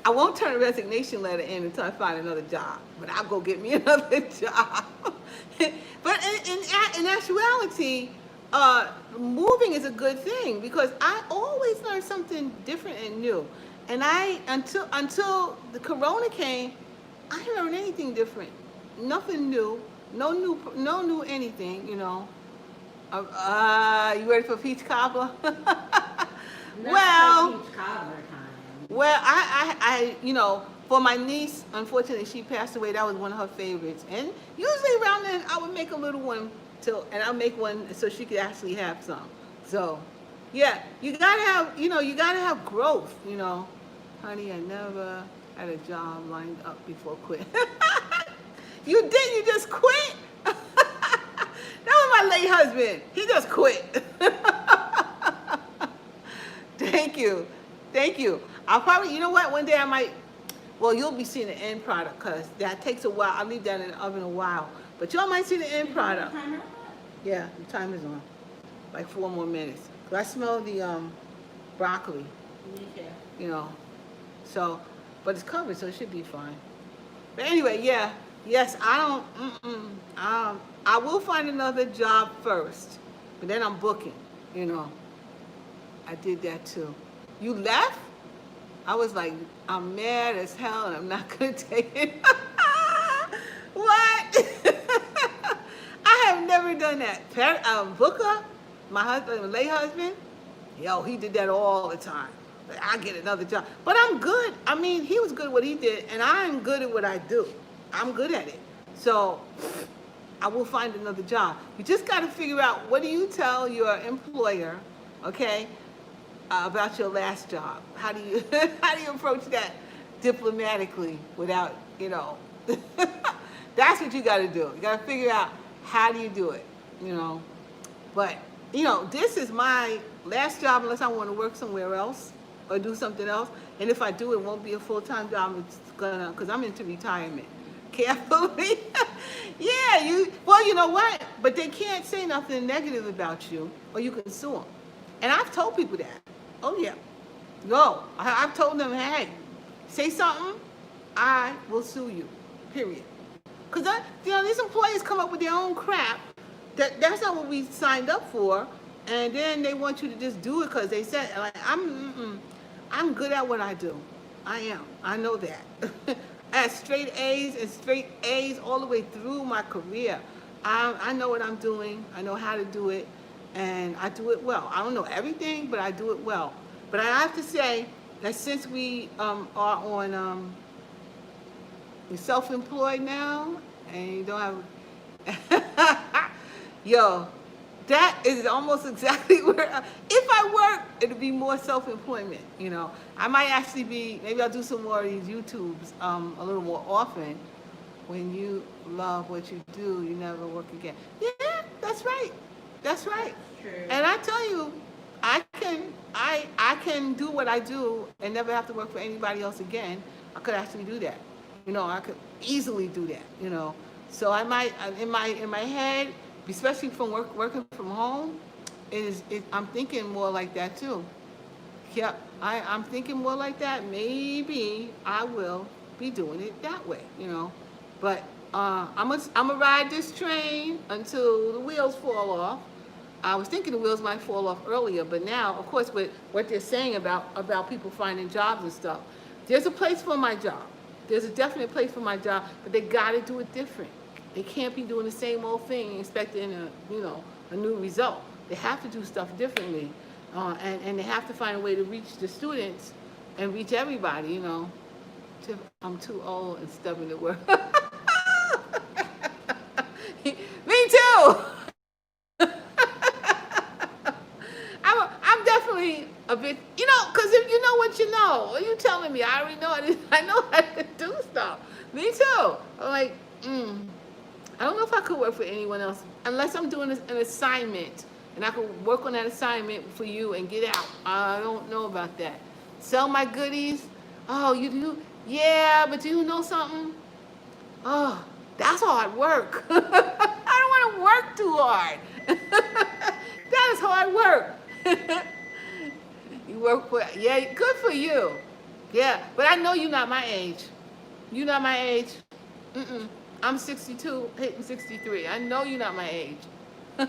[SPEAKER 2] I won't turn a resignation letter in until I find another job, but I'll go get me another job. But in actuality, moving is a good thing because I always learn something different and new. And until the corona came, I didn't learn anything different. Nothing new. No new anything, You ready for peach cobbler? Well,
[SPEAKER 1] peach cobbler time.
[SPEAKER 2] Well, I for my niece, unfortunately, she passed away. That was one of her favorites. And usually around then, I would make a little one and I'll make one so she could actually have some. So, yeah, you gotta have growth, Honey, I never had a job lined up before quit. You did, you just quit? That was my late husband. He just quit. Thank you. I'll probably, one day I might, well, you'll be seeing the end product because that takes a while. I'll leave that in the oven a while. But y'all might see the end product. Yeah, the time is on. Like 4 more minutes. 'Cause I smell the broccoli.
[SPEAKER 1] Me too.
[SPEAKER 2] So, but it's covered, so it should be fine. But anyway, yeah. Yes, I will find another job first, but then I'm booking, I did that too. You left? I was like, I'm mad as hell and I'm not going to take it. What? I have never done that. Booker, my husband, my late husband, he did that all the time. I get another job. But I'm good. I mean, he was good at what he did, and I'm good at what I do. I'm good at it. So I will find another job. You just got to figure out, what do you tell your employer, okay, about your last job? How do you approach that diplomatically without, that's what you got to do. You got to figure out, how do you do it, But, this is my last job unless I want to work somewhere else. or do something else. And if I do, it won't be a full-time job. It's gonna, because I'm into retirement. Carefully. Yeah, well, you know what? But they can't say nothing negative about you, or you can sue them. And I've told people that. Oh, yeah. No, I've told them, hey, say something, I will sue you, period. Because, these employees come up with their own crap. That's not what we signed up for. And then they want you to just do it because they said, like, I'm good at what I do. I am. I know that. I had straight A's and straight A's all the way through my career. I know what I'm doing. I know how to do it. And I do it well. I don't know everything, but I do it well. But I have to say that since we are on you're self-employed now, and you don't have, yo, that is almost exactly where, if I work, it'll be more self-employment, I might actually maybe I'll do some more of these YouTubes a little more often. When you love what you do, you never work again. Yeah, that's right. That's right.
[SPEAKER 1] True.
[SPEAKER 2] And I tell you, I can do what I do and never have to work for anybody else again. I could actually do that. I could easily do that, So I might, in my head, especially from working from home, I'm thinking more like that too. Yeah, I'm thinking more like that. Maybe I will be doing it that way, But I'm gonna ride this train until the wheels fall off. I was thinking the wheels might fall off earlier, but now, of course, with what they're saying about people finding jobs and stuff, there's a place for my job. There's a definite place for my job, but they got to do it different. They can't be doing the same old thing and expecting a new result. They have to do stuff differently, and they have to find a way to reach the students and reach everybody. I'm too old and stubborn to work. Me too. I'm definitely a bit, because if you know what you know, what are you telling me? I already know it. I know how to do stuff. Me too. I'm like, I don't know if I could work for anyone else unless I'm doing an assignment and I could work on that assignment for you and get out. I don't know about that. Sell my goodies. Oh, you do? Yeah, but do you know something? Oh, that's hard work. I don't want to work too hard. That is hard work. You work for, yeah, good for you. Yeah, but I know you're not my age. You're not my age. I'm 62, hitting 63. I know you're not my age. And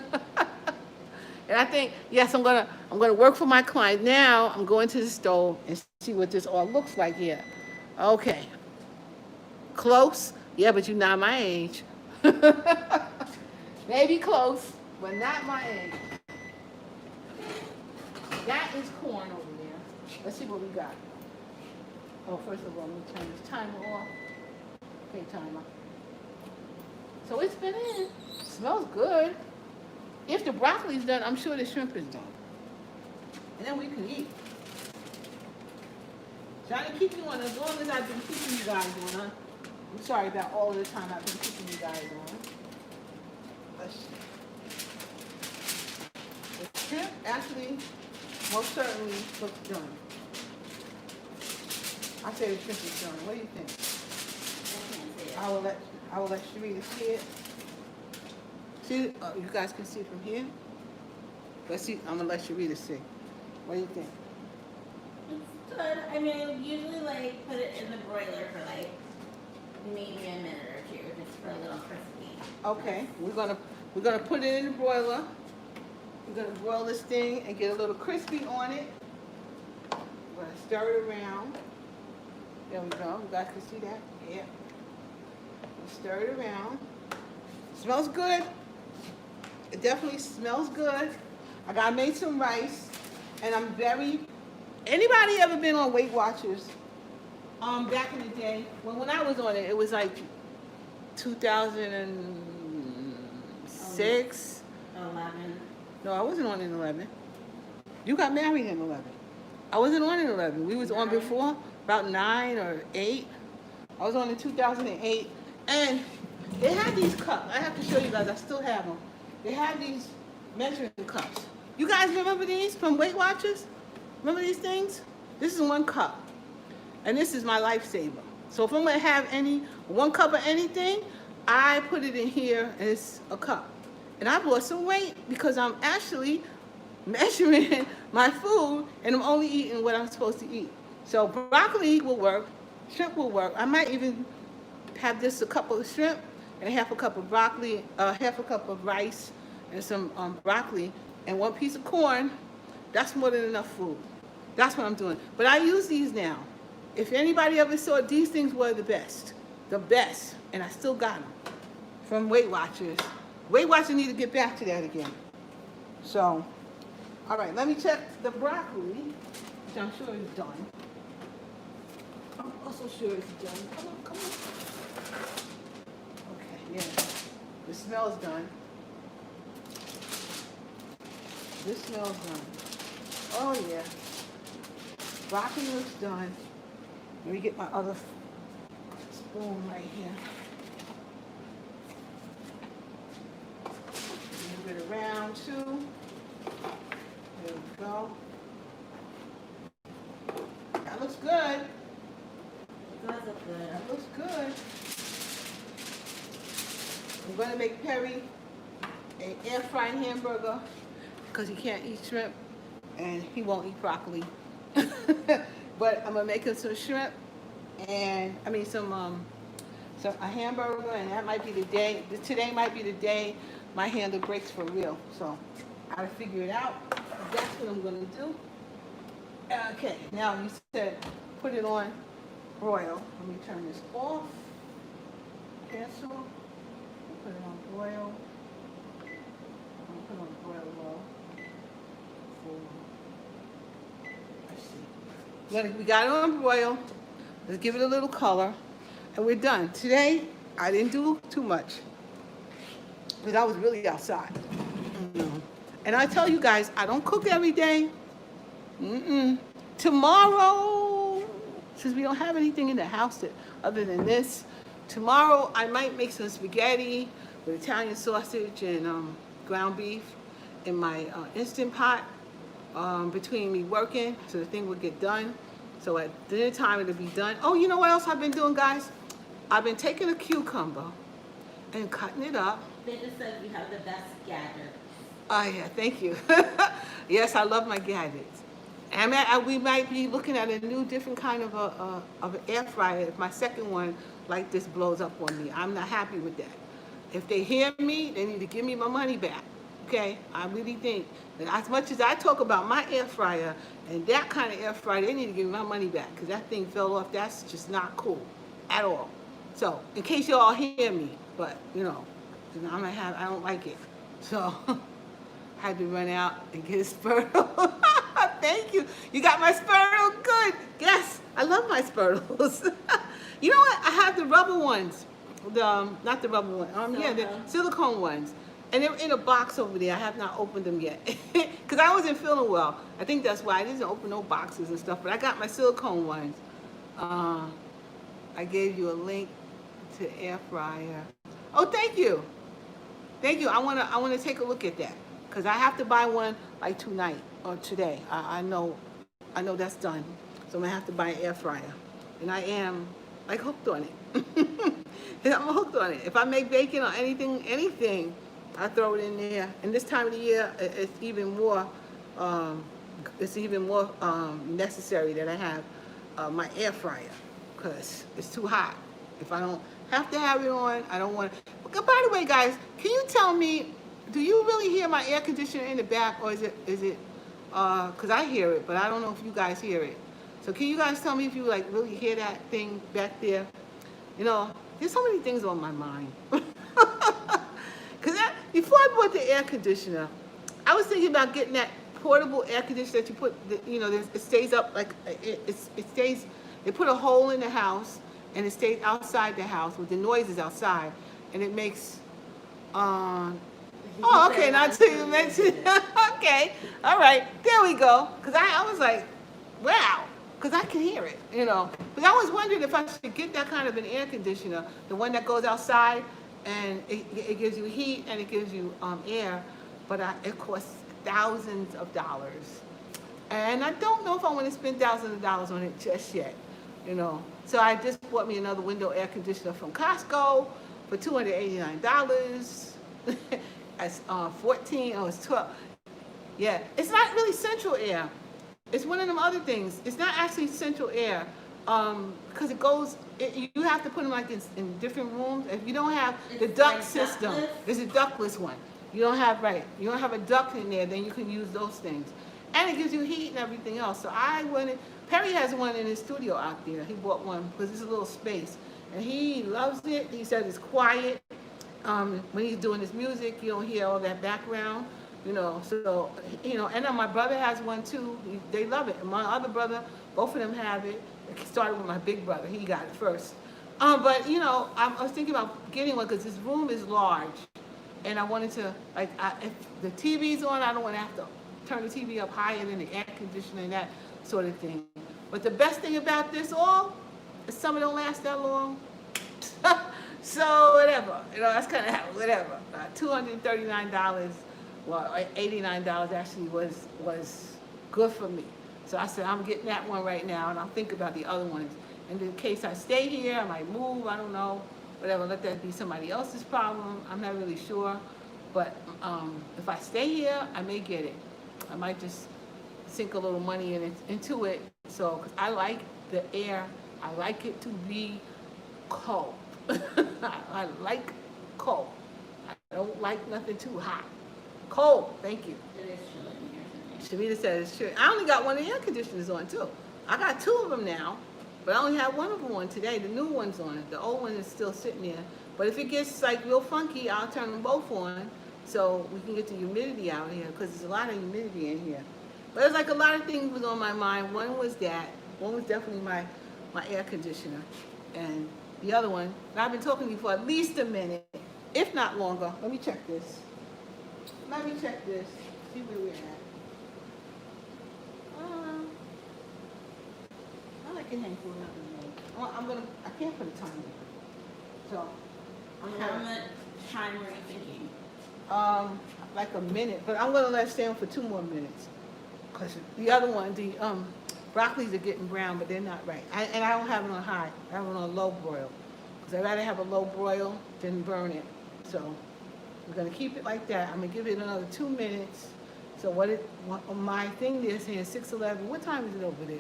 [SPEAKER 2] I think, yes, I'm gonna work for my client. Now I'm going to the stove and see what this all looks like here. Okay. Close? Yeah, but you're not my age. Maybe close, but not my age. That is corn over there. Let's see what we got. Oh, first of all, let me turn this timer off. Okay, timer. So it's been in. Smells good. If the broccoli's done, I'm sure the shrimp is done. And then we can eat. Trying to keep you on as long as I've been keeping you guys on, huh? I'm sorry about all the time I've been keeping you guys on. Let's see. The shrimp actually most certainly looks done. I say the shrimp is done. What do you think?
[SPEAKER 1] I can't see it.
[SPEAKER 2] I will let Sharita see it. See, you guys can see from here. Let's see. I'm gonna let Sharita see. What do you think?
[SPEAKER 1] It's good. I mean, I usually put it in the broiler for maybe a minute or two, just for a little crispy.
[SPEAKER 2] Okay, we're gonna put it in the broiler. We're gonna broil this thing and get a little crispy on it. We're gonna stir it around. There we go. You guys can see that? Yeah. Stir it around. Smells good. It definitely smells good. I made some rice, and I'm anybody ever been on Weight Watchers? Back in the day, when I was on it, it was like 2006.
[SPEAKER 1] 11.
[SPEAKER 2] No, I wasn't on in 11. You got married in 11. I wasn't on in 11. We was on before, about 9 or 8. I was on in 2008, and they had these cups. I have to show you guys. I still have them. They had these measuring cups. You guys remember these from Weight Watchers? Remember these things? This is 1 cup. And this is my lifesaver. So if I'm gonna have 1 cup of anything, I put it in here and it's a cup. And I lost some weight because I'm actually measuring my food and I'm only eating what I'm supposed to eat. So broccoli will work, shrimp will work. I might even have just a couple of shrimp and a half a cup of broccoli, half a cup of rice and some broccoli and 1 piece of corn. That's more than enough food. That's what I'm doing. But I use these now. If anybody ever saw, these things were the best, and I still got them from Weight Watchers. Weight Watchers need to get back to that again. So, all right, let me check the broccoli, which I'm sure is done. I'm also sure it's done. Come on, come on. Okay, yeah, the smell's done. This smells done. Oh yeah, broccoli looks done. Let me get my other spoon right here. Move it around too. There we go. That looks good.
[SPEAKER 1] It does look good.
[SPEAKER 2] That looks good. I'm going to make Perry an air fried hamburger because he can't eat shrimp and he won't eat broccoli. But I'm gonna make him some shrimp and a hamburger, and that might be the day. Today might be the day my handle breaks for real. So I gotta figure it out. That's what I'm gonna do. Okay, now you said put it on broil. Let me turn this off. Cancel. Put it on broil. I'm gonna put it on broil low. Let's see. We got it on broil. Let's give it a little color. And we're done. Today, I didn't do too much. Because I was really outside. And I tell you guys, I don't cook every day. Tomorrow, since we don't have anything in the house other than this, tomorrow I might make some spaghetti with Italian sausage and ground beef in my Instant Pot. Between me working, so the thing will get done. So at dinner time, it'll be done. Oh, you know what else I've been doing, guys? I've been taking a cucumber and cutting it up.
[SPEAKER 1] They just said you have the best gadgets.
[SPEAKER 2] Oh, yeah, thank you. Yes, I love my gadgets. And we might be looking at a new, different kind of an air fryer if my second one like this blows up on me. I'm not happy with that. If they hear me, they need to give me my money back. Okay, I really think that as much as I talk about my air fryer and that kind of air fryer, they need to give me my money back because that thing fell off. That's just not cool at all. So, in case you all hear me, but I don't like it. So, I had to run out and get a Spurtle. Thank you. You got my Spurtle? Good. Yes, I love my Spurtles. You know what? I have the rubber ones. Not the rubber ones. The silicone ones. And they're in a box over there. I have not opened them yet. Because I wasn't feeling well. I think that's why I didn't open no boxes and stuff. But I got my silicone ones. I gave you a link to air fryer. Oh, thank you. Thank you. I wanna take a look at that. Because I have to buy one like tonight or today. I know that's done. So I'm gonna have to buy an air fryer. And I am like hooked on it. I'm hooked on it. If I make bacon or anything, I throw it in there. And this time of the year, it's even more necessary that I have my air fryer because it's too hot. If I don't have to have it on, I don't want to. By the way, guys, can you tell me, do you really hear my air conditioner in the back, or is it because I hear it, but I don't know if you guys hear it. So can you guys tell me if you like really hear that thing back there? There's so many things on my mind. Because before I bought the air conditioner, I was thinking about getting that portable air conditioner that you put, it stays up, like, it stays, they put a hole in the house, and it stays outside the house with the noises outside, and it makes, oh, okay, now until you mentioned, okay, all right, there we go. Because I was like, wow, because I can hear it, But I was wondering if I should get that kind of an air conditioner, the one that goes outside, and it gives you heat and it gives you air, but it costs thousands of dollars. And I don't know if I want to spend thousands of dollars on it just yet, you know. So I just bought me another window air conditioner from Costco for $289. It's 14, oh, it's 12. Yeah, it's not really central air. It's one of them other things. It's not actually central air, because it goes. You have to put them like in different rooms. If you don't have the
[SPEAKER 1] It's
[SPEAKER 2] duct
[SPEAKER 1] like
[SPEAKER 2] system,
[SPEAKER 1] ductless?
[SPEAKER 2] it's a ductless one. You don't have right. You don't have a duct in there. Then you can use those things, and it gives you heat and everything else. So I wanted. Perry has one in his studio out there. He bought one because it's a little space, and he loves it. He said it's quiet. When he's doing his music, you don't hear all that background, you know. So, you know, and then my brother has one too. They love it. And my other brother, both of them have it. It started with my big brother. He got it first. But you know, I was thinking about getting one because this room is large, and I wanted to like, if the TV's on, I don't want to have to turn the TV up higher than the air conditioner and that sort of thing. But the best thing about this all is some don't last that long. So whatever, you know, that's kind of whatever. $239, well, $89 actually was good for me. So I said I'm getting that one right now, and I'll think about the other ones. And in case I stay here, I might move. I don't know, whatever. Let that be somebody else's problem. I'm not really sure, but if I stay here, I may get it. I might just sink a little money into it. So 'cause I like the air. I like it to be cold. I like cold. I don't like nothing too hot. Cold, thank you.
[SPEAKER 1] It is chilly in here today.
[SPEAKER 2] Shavita said it's true. I only got one of the air conditioners on too. I got two of them now, but I only have one of them on today. The new one's on. The old one is still sitting there. But if it gets like real funky, I'll turn them both on so we can get the humidity out here because there's a lot of humidity in here. But there's like a lot of things was on my mind. One was that. One was definitely my air conditioner. And the other one, and I've been talking to you for at least a minute, if not longer. Let me check this. Let me check this. See where we're at. I can hang for another minute. I can't put a timer. So,
[SPEAKER 1] How much time were you thinking?
[SPEAKER 2] like a minute, but I'm gonna let it stay on for 2 more minutes. Cause the other one, the broccolis are getting brown, but they're not right. And I don't have it on high. I have it on low broil. Cause I'd rather have a low broil than burn it. So we're gonna keep it like that. I'm gonna give it another 2 minutes. So my thing there is saying 6:11. What time is it over there?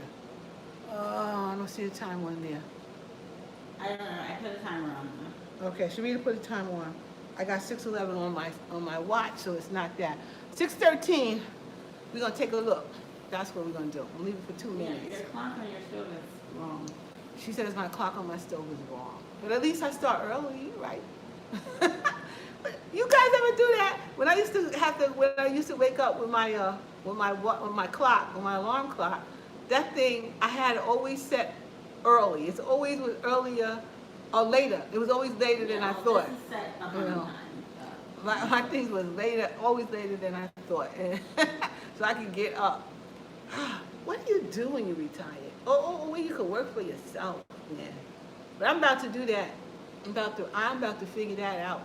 [SPEAKER 2] I don't see the time on there.
[SPEAKER 1] I don't know. I put a timer on.
[SPEAKER 2] Okay, Sharita put a time on. I got 6:11 on my watch, so it's not that. 6:13. We're gonna take a look. That's what we're gonna do. We'll leave it for 2
[SPEAKER 1] Yeah,
[SPEAKER 2] minutes.
[SPEAKER 1] your clock on your stove is wrong.
[SPEAKER 2] She says my clock on my stove is wrong. But at least I start early, you're right. But you guys ever do that? When I used to wake up with my clock, with my alarm clock, that thing I had to always set early. It's always was earlier or later. It was always later than I thought.
[SPEAKER 1] This is set up
[SPEAKER 2] You
[SPEAKER 1] on
[SPEAKER 2] know.
[SPEAKER 1] time.
[SPEAKER 2] My things was later, always later than I thought. So I could get up. What do you do when you retire? Well, you could work for yourself, man. But I'm about to do that. I'm about to figure that out.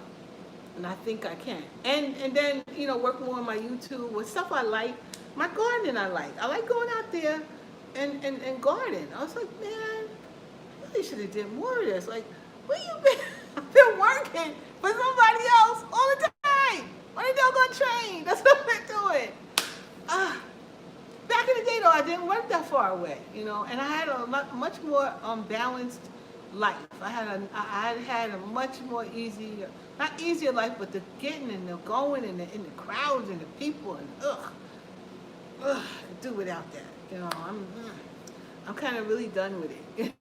[SPEAKER 2] And I think I can. And then, you know, work more on my YouTube with stuff I like. My gardening I like. I like going out there and garden. I was like, man, I really should have did more of this. Like, where you been? I've been working for somebody else all the time. On a doggone train. That's what I've been doing. Back in the day, though, I didn't work that far away, you know, and I had a much more balanced life. I had a much more easier, not easier life, but the getting and the going and the crowds and the people and do without that. You know, I'm kind of really done with it.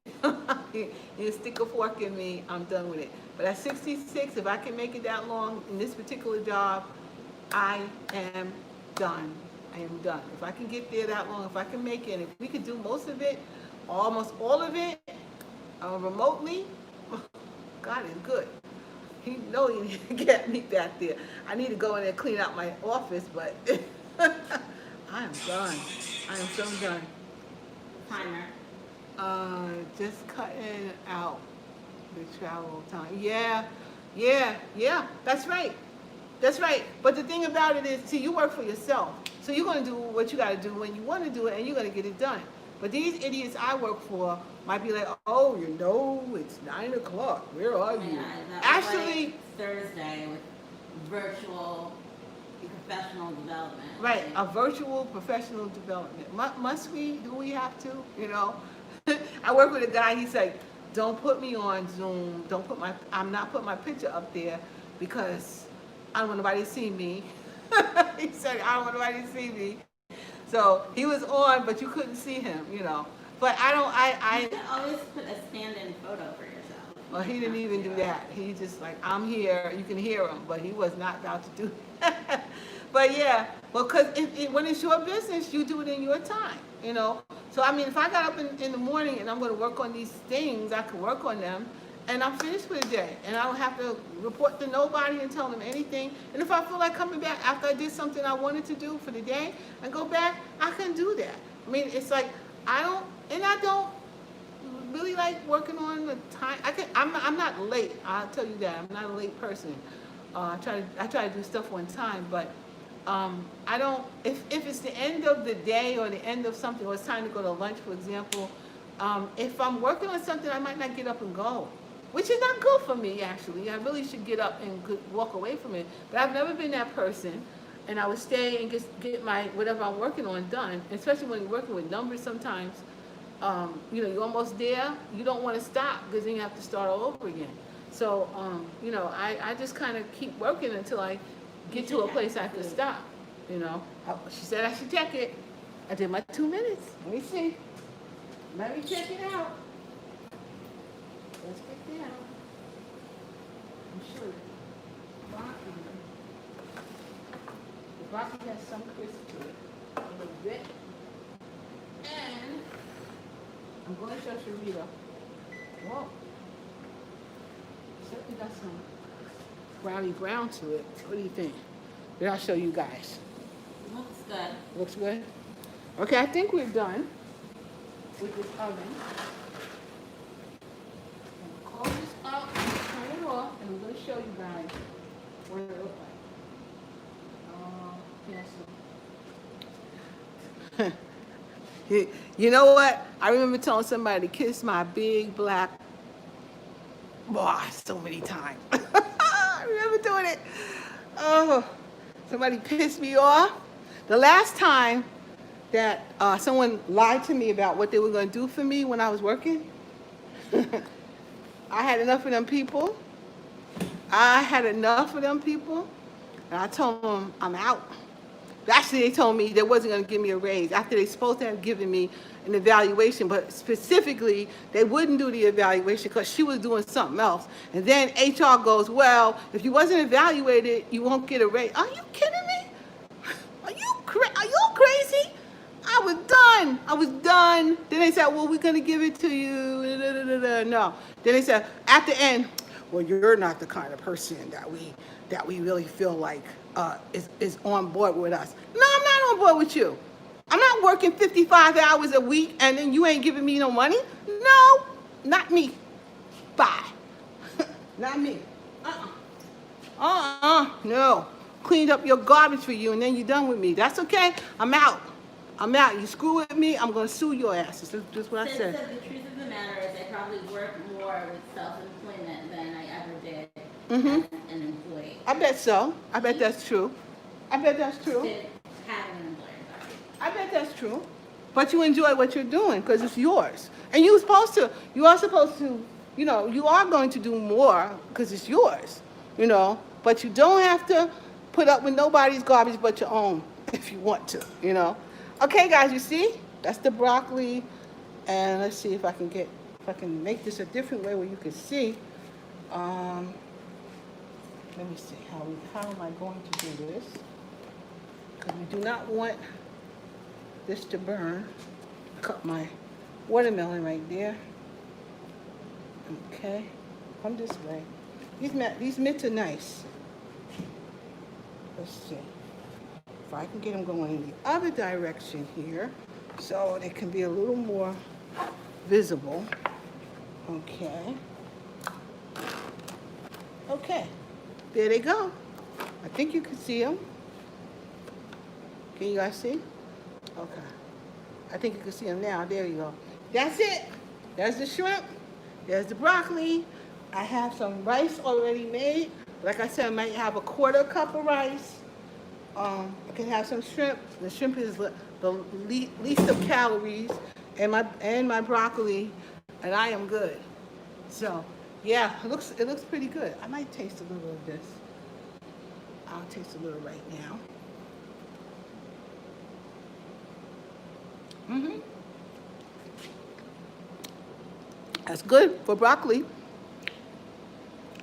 [SPEAKER 2] You stick a fork in me, I'm done with it. But at 66, if I can make it that long in this particular job, I am done. I am done. If I can get there that long, if I can make it, and if we could do most of it, almost all of it, remotely, God is good. He know he need to get me back there. I need to go in there and clean out my office, but I am done. I am so done.
[SPEAKER 1] Timer.
[SPEAKER 2] Just cutting out the travel time. Yeah, that's right. That's right. But the thing about it is, see, you work for yourself. So you're going to do what you got to do when you want to do it, and you're going to get it done. But these idiots I work for might be like, oh, you know, it's 9 o'clock. Where are you?
[SPEAKER 1] Yeah, that was
[SPEAKER 2] Actually,
[SPEAKER 1] like Thursday with virtual professional development.
[SPEAKER 2] right, a virtual professional development. Must we? Do we have to? You know? I work with a guy, he's like, don't put me on Zoom. I'm not putting my picture up there because I don't want nobody to see me. He said, I don't want nobody to see me. So he was on, but you couldn't see him, you know. But
[SPEAKER 1] You can always put a stand-in photo for yourself.
[SPEAKER 2] well, he didn't even do that. He just like, I'm here, you can hear him, but he was not about to do that. But yeah, well, because when it's your business, you do it in your time, you know. So, I mean, if I got up in the morning and I'm going to work on these things, I can work on them, and I'm finished for the day. And I don't have to report to nobody and tell them anything. And if I feel like coming back after I did something I wanted to do for the day and go back, I can do that. I mean, it's like, I don't really like working on the time. I'm not late. I'll tell you that. I'm not a late person. I try to do stuff on time, but I don't. If it's the end of the day or the end of something, or it's time to go to lunch, for example, if I'm working on something, I might not get up and go, which is not good for me. Actually, I really should get up and walk away from it. But I've never been that person, and I would stay and get my whatever I'm working on done. Especially when you're working with numbers, sometimes. You know, you're almost there, you don't want to stop because then you have to start all over again. So, you know, I just kind of keep working until I get to a place I can stop, you know. She said I should check it. I did my 2 minutes. Let me see. Let me check it out. Let's check it out. I'm sure the broccoli has some crisp to it, a little bit. And I'm going to show Sharita. Whoa. Certainly got some brownie brown to it. What do you think? Then I'll show you guys.
[SPEAKER 1] Looks good.
[SPEAKER 2] Looks good? Okay, I think we're done with this oven. I'm going to close this up, turn it off, and I'm going to show you guys what it looks like. Yes. You know what? I remember telling somebody to kiss my big black boss so many times. I remember doing it. Oh, somebody pissed me off. The last time that someone lied to me about what they were going to do for me when I was working, I had enough of them people. And I told them I'm out. Actually, they told me they wasn't going to give me a raise after they supposed to have given me an evaluation, but specifically, they wouldn't do the evaluation because she was doing something else. And then HR goes, well, if you wasn't evaluated, you won't get a raise. Are you kidding me? Are you crazy? I was done. Then they said, well, we're going to give it to you. No. Then they said, at the end, well, you're not the kind of person that we really feel like is on board with us. No, I'm not on board with you. I'm not working 55 hours a week and then you ain't giving me no money. No, not me. Bye. Not me. No. Cleaned up your garbage for you and then you're done with me. That's okay. I'm out. You screw with me, I'm going to sue your asses. That's just what I said.
[SPEAKER 1] The truth of the matter is I probably work more with self-employment than I ever did as an employee.
[SPEAKER 2] I bet so. I bet that's true.
[SPEAKER 1] Did having an employer.
[SPEAKER 2] I bet that's true. But you enjoy what you're doing because it's yours. And you are supposed to, you know, you are going to do more because it's yours, you know. But you don't have to put up with nobody's garbage but your own if you want to, you know. Okay, guys, you see? That's the broccoli. And let's see if I can make this a different way where you can see. Let me see, how am I going to do this? Because we do not want this to burn. Cut my watermelon right there. Okay, come this way. These mitts are nice. Let's see if I can get them going in the other direction here so they can be a little more visible. Okay. Okay, there they go. I think you can see them. Can you guys see? Okay. I think you can see them now. There you go. That's it. There's the shrimp. There's the broccoli. I have some rice already made. Like I said, I might have a quarter cup of rice. I can have some shrimp. The shrimp is the least of calories, and my broccoli, and I am good. So, yeah, it looks pretty good. I might taste a little of this. I'll taste a little right now. That's good for broccoli.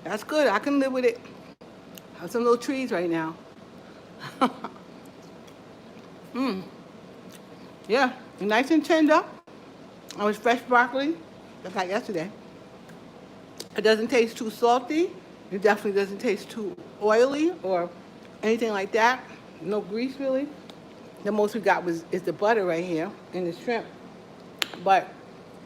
[SPEAKER 2] That's good. I can live with it. I have some little trees right now. Yeah, nice and tender. It was fresh broccoli, just like yesterday. It doesn't taste too salty. It definitely doesn't taste too oily or anything like that. No grease really. The most we got is the butter right here and the shrimp. But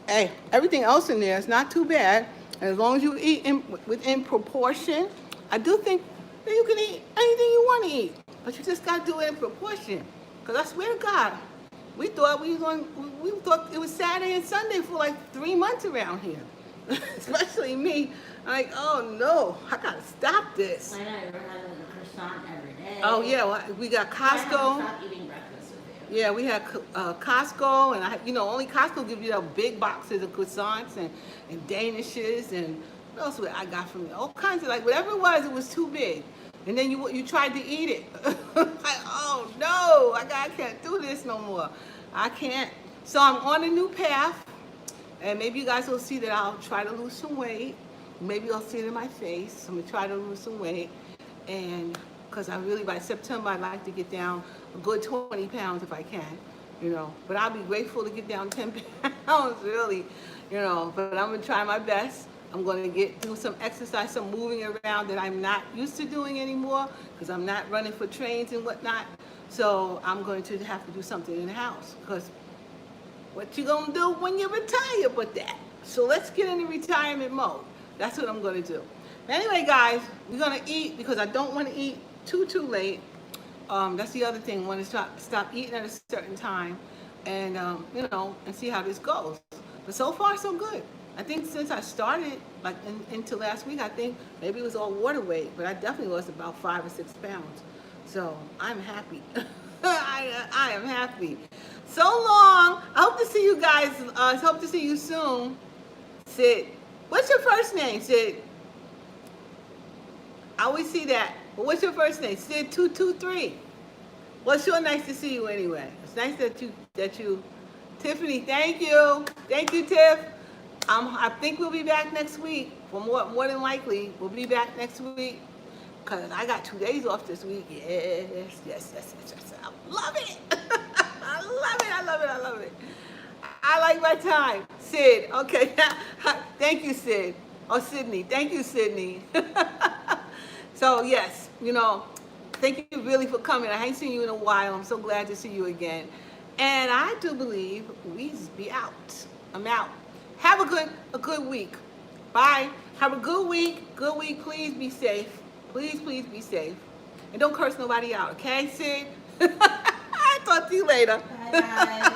[SPEAKER 2] hey, everything else in there is not too bad. And as long as you eat within proportion, I do think that you can eat anything you want to eat. But you just got to do it in proportion. Because I swear to God, we thought it was Saturday and Sunday for like 3 months around here. Especially me. I'm like, oh no, I got to stop this.
[SPEAKER 1] I know, you're having a croissant every day.
[SPEAKER 2] Oh yeah, well, we got Costco.
[SPEAKER 1] I haven't stopped eating breakfast with you.
[SPEAKER 2] Yeah, we had Costco, and only Costco gives you the big boxes of croissants and Danishes and what else I got from all kinds of, like, whatever it was too big. And then you tried to eat it. Like, oh no, I can't do this no more. I can't. So I'm on a new path, and maybe you guys will see that I'll try to lose some weight. Maybe I'll see it in my face. I'm gonna try to lose some weight, and because I really, by September, I'd like to get down a good 20 pounds if I can, But I'll be grateful to get down 10 pounds, really, But I'm gonna try my best. I'm going to do some exercise, some moving around that I'm not used to doing anymore because I'm not running for trains and whatnot. So I'm going to have to do something in the house because what you going to do when you retire but that? So let's get into retirement mode. That's what I'm going to do. But anyway, guys, we're going to eat because I don't want to eat too late. That's the other thing. I want to stop eating at a certain time and, and see how this goes. But so far, so good. I think since I started, like into last week, I think maybe it was all water weight, but I definitely lost about 5 or 6 pounds. So I'm happy. I am happy. So long. I hope to see you guys. I hope to see you soon. Sid. What's your first name, Sid? I always see that. But what's your first name? Sid 223. Well, sure nice to see you anyway. It's nice that you, Tiffany, thank you. Thank you, Tiff. I think we'll be back next week. For more than likely, we'll be back next week. Because I got 2 days off this week. Yes. I love it. I love it. I like my time. Sid, okay. Thank you, Sid. Oh, Sydney. Thank you, Sydney. So, yes, thank you really for coming. I ain't seen you in a while. I'm so glad to see you again. And I do believe we be out. I'm out. Have a good week. Bye. Have a good week. Good week. Please be safe. Please be safe. And don't curse nobody out, okay, Sid? I'll talk to you later.
[SPEAKER 1] Bye, guys.